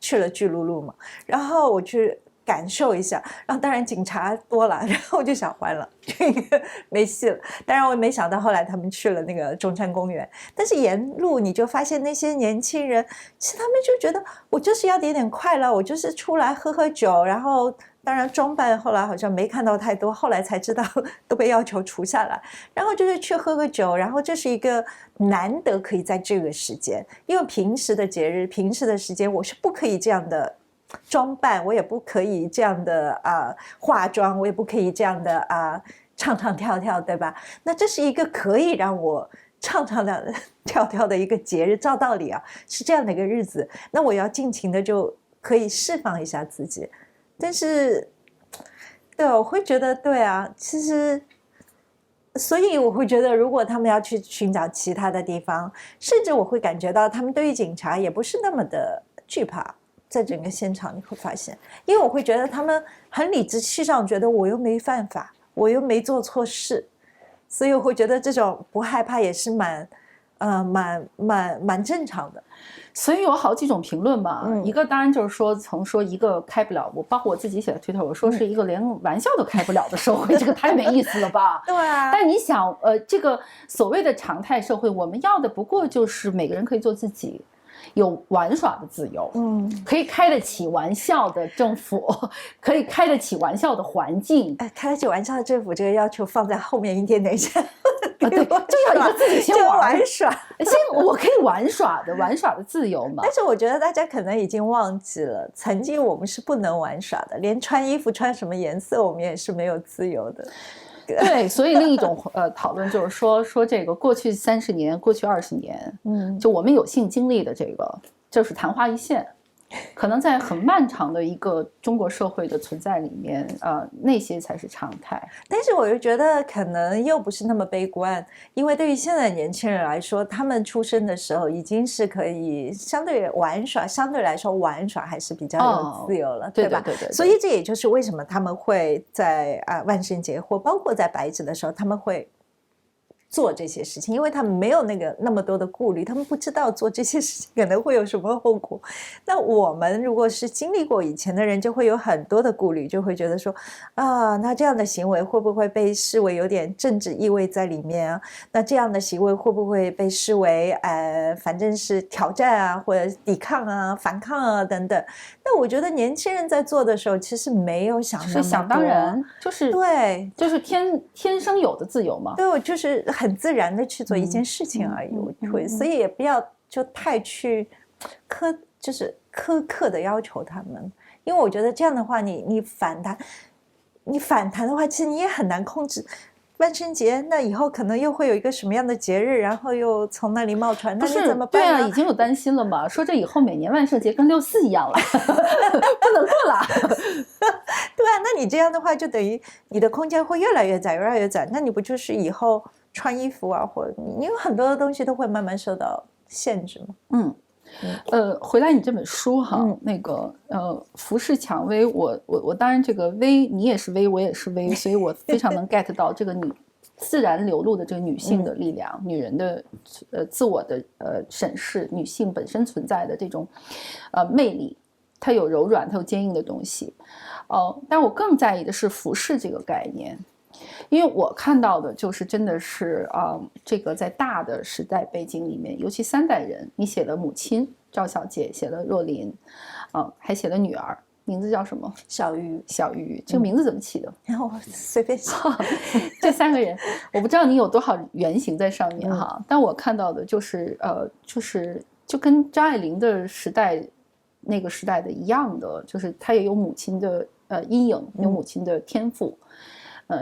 去了巨鹿路嘛，然后我去感受一下，然后当然警察多了，然后我就想完了，这个没戏了。当然我也没想到后来他们去了那个中山公园，但是沿路你就发现那些年轻人，其实他们就觉得我就是要点点快乐，我就是出来喝喝酒，然后当然装扮后来好像没看到太多，后来才知道都被要求除下来，然后就是去喝个酒，然后这是一个难得可以在这个时间，因为平时的节日平时的时间我是不可以这样的装扮，我也不可以这样的化妆，我也不可以这样的唱唱跳跳，对吧？那这是一个可以让我唱唱跳跳的一个节日，照道理是这样的一个日子，那我要尽情的就可以释放一下自己。但是对，我会觉得对其实所以我会觉得如果他们要去寻找其他的地方，甚至我会感觉到他们对于警察也不是那么的惧怕。在整个现场你会发现，因为我会觉得他们很理直气壮，觉得我又没犯法，我又没做错事，所以我会觉得这种不害怕也是蛮正常的。所以有好几种评论嘛，一个当然就是说曾说一个开不了，我包括我自己写的推特，我说是一个连玩笑都开不了的社会，这个太没意思了吧？对但你想，这个所谓的常态社会，我们要的不过就是每个人可以做自己。有玩耍的自由，可以开得起玩笑的政府，可以开得起玩笑的环境。开得起玩笑的政府这个要求放在后面一点，等一下。对，就要一个自己先玩耍，我可以玩耍的自由嘛。但是我觉得大家可能已经忘记了，曾经我们是不能玩耍的，连穿衣服穿什么颜色，我们也是没有自由的。对，所以另一种讨论就是说这个过去30年、过去20年，就我们有幸经历的这个，就是昙花一现。可能在很漫长的一个中国社会的存在里面，那些才是常态。但是我又觉得可能又不是那么悲观，因为对于现在的年轻人来说，他们出生的时候已经是可以相对玩耍，相对来说玩耍还是比较有自由了，对吧？对。所以这也就是为什么他们会在万圣节或包括在白纸的时候，他们会做这些事情，因为他们没有那么多的顾虑，他们不知道做这些事情可能会有什么后果。那我们如果是经历过以前的人，就会有很多的顾虑，就会觉得说啊，那这样的行为会不会被视为有点政治意味在里面啊？那这样的行为会不会被视为反正是挑战啊，或者抵抗啊、反抗啊等等？那我觉得年轻人在做的时候，其实没有想那么多，是想当然，就是对，就是天生有的自由嘛。对，我就是很自然的去做一件事情而已，我会，所以也不要就太去就是苛刻的要求他们，因为我觉得这样的话，你反弹的话，其实你也很难控制。万圣节，那以后可能又会有一个什么样的节日，然后又从那里冒出来，那你怎么办呢？对啊，已经有担心了嘛，说这以后每年万圣节跟64一样了，不能过了。对啊，那你这样的话，就等于你的空间会越来越窄，越来越窄。那你不就是以后穿衣服啊，或者你有很多的东西都会慢慢受到限制吗？回来你这本书哈，那个服饰蔷薇，我当然这个薇你也是薇，我也是薇，所以我非常能 get 到这个自然流露的这个女性的力量，女人的自我的审视，女性本身存在的这种魅力，它有柔软，它有坚硬的东西。但我更在意的是服饰这个概念。因为我看到的就是真的是这个在大的时代背景里面，尤其3代人，你写了母亲赵小姐，写了若琳，还写了女儿，名字叫什么？小鱼，这个名字怎么起的？然后随便写。这3个人，我不知道你有多少原型在上面哈，但我看到的就是就跟张爱玲的时代那个时代的一样的，就是她也有母亲的阴影，有母亲的天赋。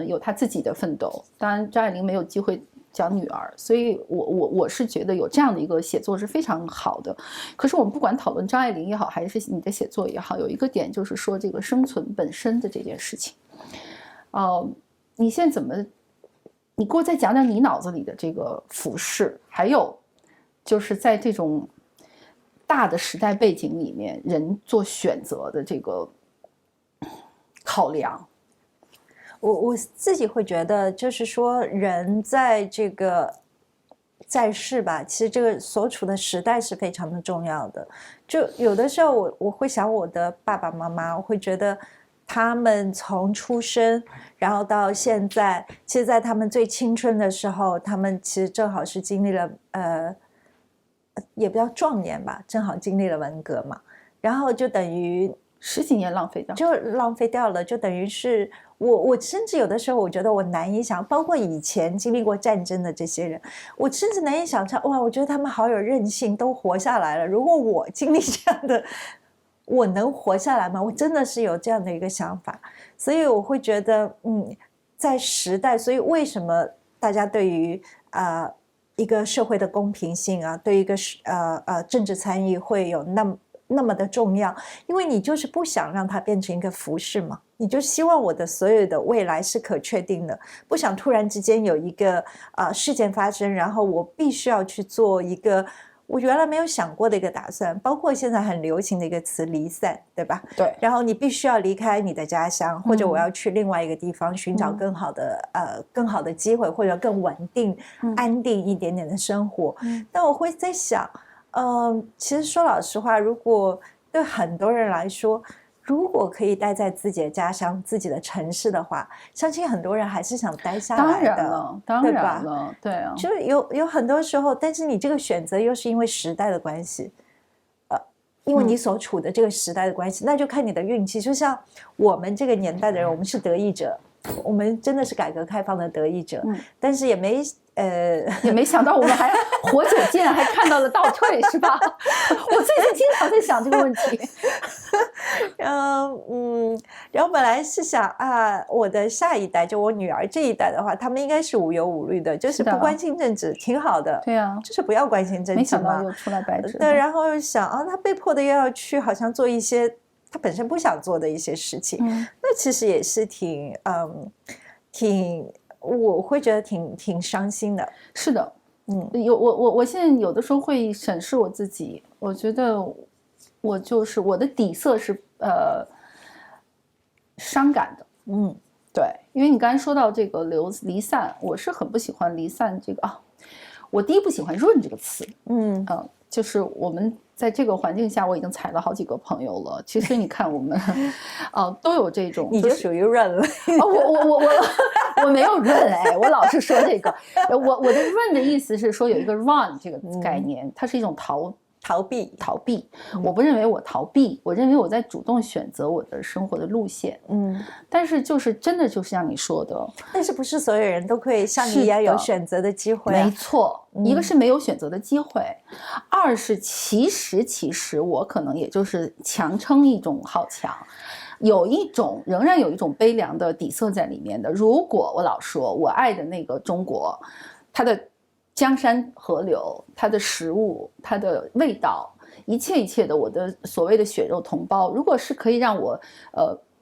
有他自己的奋斗，当然张爱玲没有机会讲女儿，所以我是觉得有这样的一个写作是非常好的。可是我们不管讨论张爱玲也好，还是你的写作也好，有一个点就是说这个生存本身的这件事情。你现在你给我再讲讲你脑子里的这个服饰，还有就是在这种大的时代背景里面，人做选择的这个考量。我自己会觉得，就是说人在这个在世吧，其实这个所处的时代是非常的重要的。就有的时候我会想我的爸爸妈妈，我会觉得他们从出生然后到现在，其实在他们最青春的时候，他们其实正好是经历了也不叫壮年吧，正好经历了文革嘛，然后就等于10几年浪费掉，就浪费掉了，就等于是我甚至有的时候我觉得我难以想，包括以前经历过战争的这些人，我甚至难以想象，哇，我觉得他们好有韧性，都活下来了。如果我经历这样的，我能活下来吗？我真的是有这样的一个想法，所以我会觉得，在时代，所以为什么大家对于一个社会的公平性啊，对于一个政治参与会有那么的重要，因为你就是不想让它变成一个服饰嘛，你就希望我的所有的未来是可确定的，不想突然之间有一个事件发生，然后我必须要去做一个我原来没有想过的一个打算，包括现在很流行的一个词离散，对吧？对。然后你必须要离开你的家乡，或者我要去另外一个地方寻找更好的机会，或者更稳定、安定一点点的生活。但我会在想。其实说老实话，如果对很多人来说，如果可以待在自己的家乡、自己的城市的话，相信很多人还是想待下来的，当然了，对啊，就有很多时候，但是你这个选择又是因为时代的关系，因为你所处的这个时代的关系，那就看你的运气。就像我们这个年代的人，我们是得益者，我们真的是改革开放的得益者，但是也没想到我们还活久见，还看到了倒退，是吧？我最近经常在想这个问题。然后本来是想我的下一代，就我女儿这一代的话，他们应该是无忧无虑的，就是不关心政治，挺好的。对啊，就是不要关心政治嘛。没想到又出来白纸。对，然后又想他被迫的又要去，好像做一些他本身不想做的一些事情。那其实也是我会觉得挺伤心的。是的，我现在有的时候会审视我自己，我觉得我的底色是伤感的，对，因为你刚才说到这个离散，我是很不喜欢离散这个啊。我第一不喜欢“润”这个词，就是我们在这个环境下，我已经踩了好几个朋友了。其实你看我们，都有这种，你就属于润了。我没有润哎，我老是说这个，我的润的意思是说有一个 run 这个概念，它是一种逃避。我不认为我逃避，我认为我在主动选择我的生活的路线。但是就是真的就是像你说的，但是不是所有人都可以像你一样有选择的机会没错，一个是没有选择的机会，二是其实我可能也就是强撑一种好强，仍然有一种悲凉的底色在里面的。如果我老说我爱的那个中国，它的江山河流，它的食物，它的味道，一切的我的所谓的血肉同胞，如果是可以让我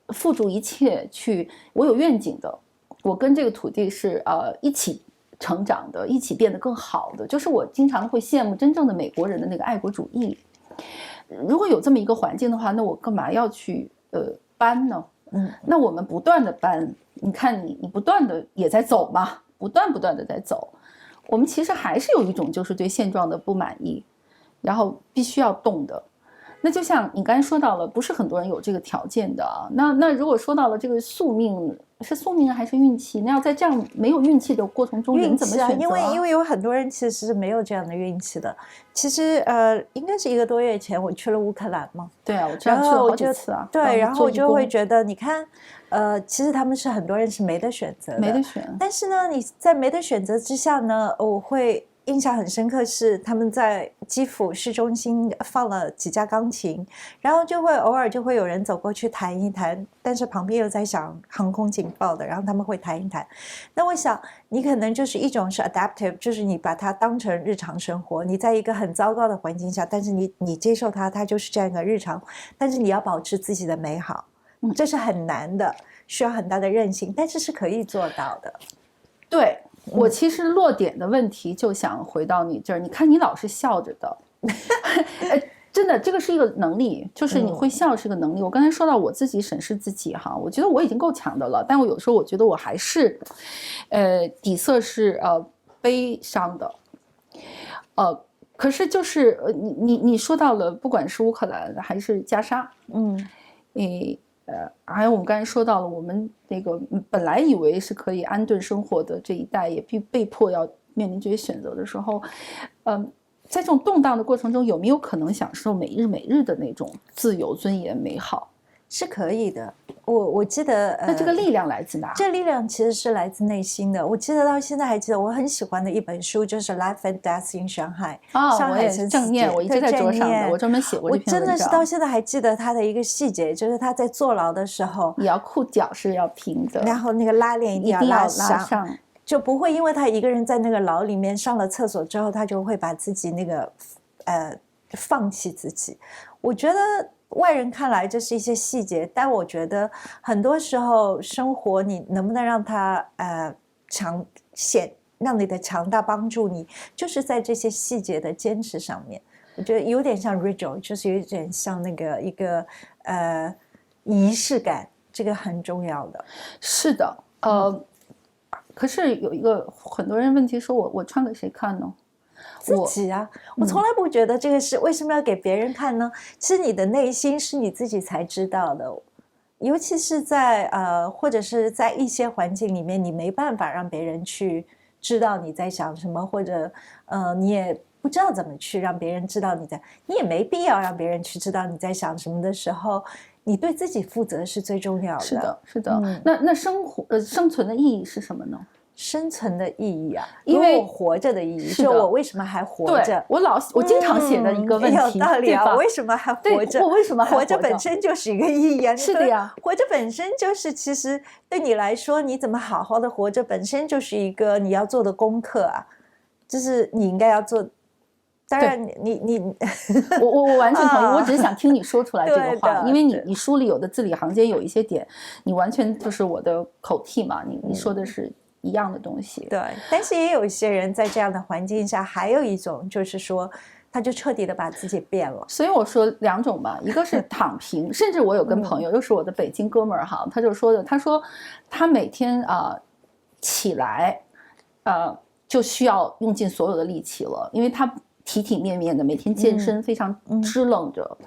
付诸一切去，我有愿景的，我跟这个土地是一起成长的，一起变得更好的，就是我经常会羡慕真正的美国人的那个爱国主义。如果有这么一个环境的话，那我干嘛要去搬呢？那我们不断的搬，你看你不断的也在走嘛，不断的在走。我们其实还是有一种就是对现状的不满意，然后必须要动的。那就像你刚才说到了，不是很多人有这个条件的啊。那如果说到了这个宿命，是宿命还是运气？那要在这样没有运气的过程中，人怎么选择因为有很多人其实是没有这样的运气的。其实应该是1个多月前我去了乌克兰嘛。对啊，我知道去了好几次啊。对，然后我就会觉得，你看，其实他们是很多人是没得选择的，没得选。但是呢，你在没得选择之下呢，我会印象很深刻是他们在基辅市中心放了几架钢琴，然后就会偶尔就会有人走过去弹一弹，但是旁边又在响航空警报的，然后他们会弹一弹。那我想你可能就是一种是 adaptive， 就是你把它当成日常生活，你在一个很糟糕的环境下，但是你接受它就是这样一个日常，但是你要保持自己的美好，这是很难的，需要很大的韧性，但是是可以做到的。对，我其实落点的问题就想回到你这儿，你看你老是笑着的，真的，这个是一个能力，就是你会笑是个能力。我刚才说到我自己审视自己哈，我觉得我已经够强的了，但我有时候我觉得我还是，底色是悲伤的，可是就是你说到了，不管是乌克兰还是加沙，还有我们刚才说到了，我们那个本来以为是可以安顿生活的这一代，也被迫要面临这些选择的时候，在这种动荡的过程中，有没有可能享受每日的那种自由、尊严、美好？是可以的。我记得，那这个力量来自哪？这力量其实是来自内心的。我记得到现在还记得，我很喜欢的一本书就是《Life and Death in Shanghai》。上海生死正念，我一直在桌上的，我专门写过这篇文章。我真的是到现在还记得他的一个细节，就是他在坐牢的时候，你要裤脚是要平的，然后那个拉链一定要拉上，就不会因为他一个人在那个牢里面上了厕所之后，他就会把自己那个放弃自己。我觉得外人看来这是一些细节，但我觉得很多时候生活你能不能让它让你的强大帮助你，就是在这些细节的坚持上面。我觉得有点像 ritual， 就是有点像那个一个仪式感，这个很重要的。是的，可是有一个很多人问题说我穿给谁看呢？自己啊，我从来不觉得这个是为什么要给别人看呢？其实你的内心是你自己才知道的，尤其是在或者是在一些环境里面，你没办法让别人去知道你在想什么，或者你也不知道怎么去让别人知道你也没必要让别人去知道你在想什么的时候，你对自己负责是最重要的。是的，是的。那生存的意义是什么呢？生存的意义啊，因为我活着的意义，就我为什么还活着？对，我经常写的一个问题，有道理啊！我为什么还活着？我为什么还活着本身就是一个意义啊！是的呀，活着本身就是其实对你来说，你怎么好好的活着，本身就是一个你要做的功课啊，就是你应该要做。当然你我完全同意，我只是想听你说出来这个话，因为你书里有的字里行间有一些点，你完全就是我的口替嘛，你说的是一样的东西。对，但是也有一些人在这样的环境下，还有一种就是说，他就彻底的把自己变了。所以我说两种吧，一个是躺平，甚至我有跟朋友，又是我的北京哥们儿哈，他就说的，他说他每天起来就需要用尽所有的力气了，因为他体体面面的每天健身非常支棱着，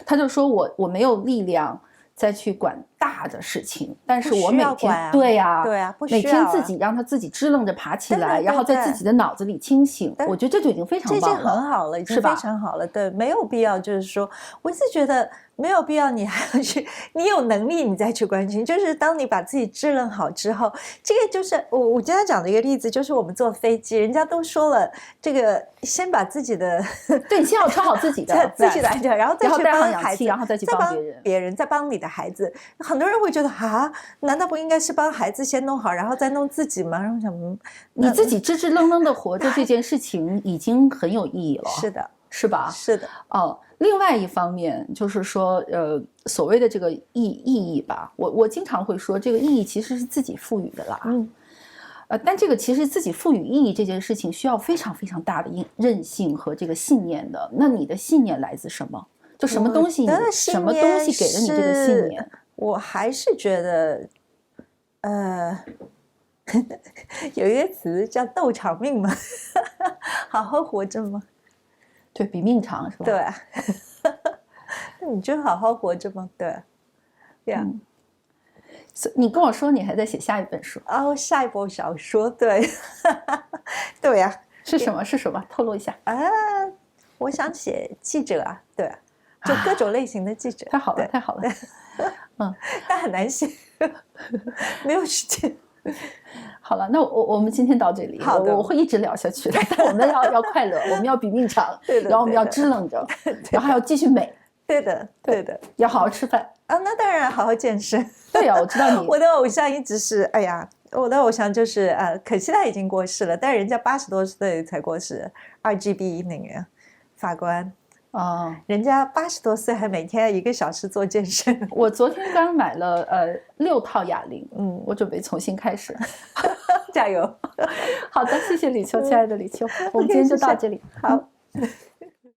他就说我没有力量再去管大的事情，但是我每天对呀，每天自己让他自己支棱着爬起来，然后在自己的脑子里清醒，我觉得这就已经非常棒了，这已经很好了，已经非常好了。对，没有必要就是说，我是觉得没有必要你还要去，你有能力你再去关心，就是当你把自己支棱好之后，这个就是我今天讲的一个例子，就是我们坐飞机，人家都说了，这个先把自己的对，你先要穿好自己的自己的安全，然后再去帮孩子，然后再去帮别人，再帮你的孩子。很多人会觉得难道不应该是帮孩子先弄好，然后再弄自己吗？然后想，你自己支支棱棱的活着这件事情已经很有意义了。是的，是吧？是的。另外一方面就是说，所谓的这个意义吧，我经常会说，这个意义其实是自己赋予的啦。但这个其实自己赋予意义这件事情需要非常非常大的韧性和这个信念的。那你的信念来自什么？就什么东西给了你这个信念？我还是觉得，有一个词叫斗长命嘛，好好活着吗？对，比命长是吧？对啊，那你就好好活着吗？对，呀。你跟我说你还在写下一本书下一部小说，对，对呀，是什么？是什么？透露一下我想写记者啊，对，就各种类型的记者。太好了，太好了，但很难写，没有时间。好了，那我们今天到这里，我会一直聊下去的。但我们要快乐，我们要比命长，然后我们要支棱着，然后还要继续美。对的，对的，要好好吃饭那当然好好健身。对呀，我知道你。我的偶像一直是，我的偶像就是可惜他已经过世了，但人家80多岁才过世，2GB 那个法官人家80多岁还每天1个小时做健身。我昨天刚买了6套哑铃，我准备重新开始。加油！好的，谢谢李秋，亲爱的李秋，我们今天就到这里。好。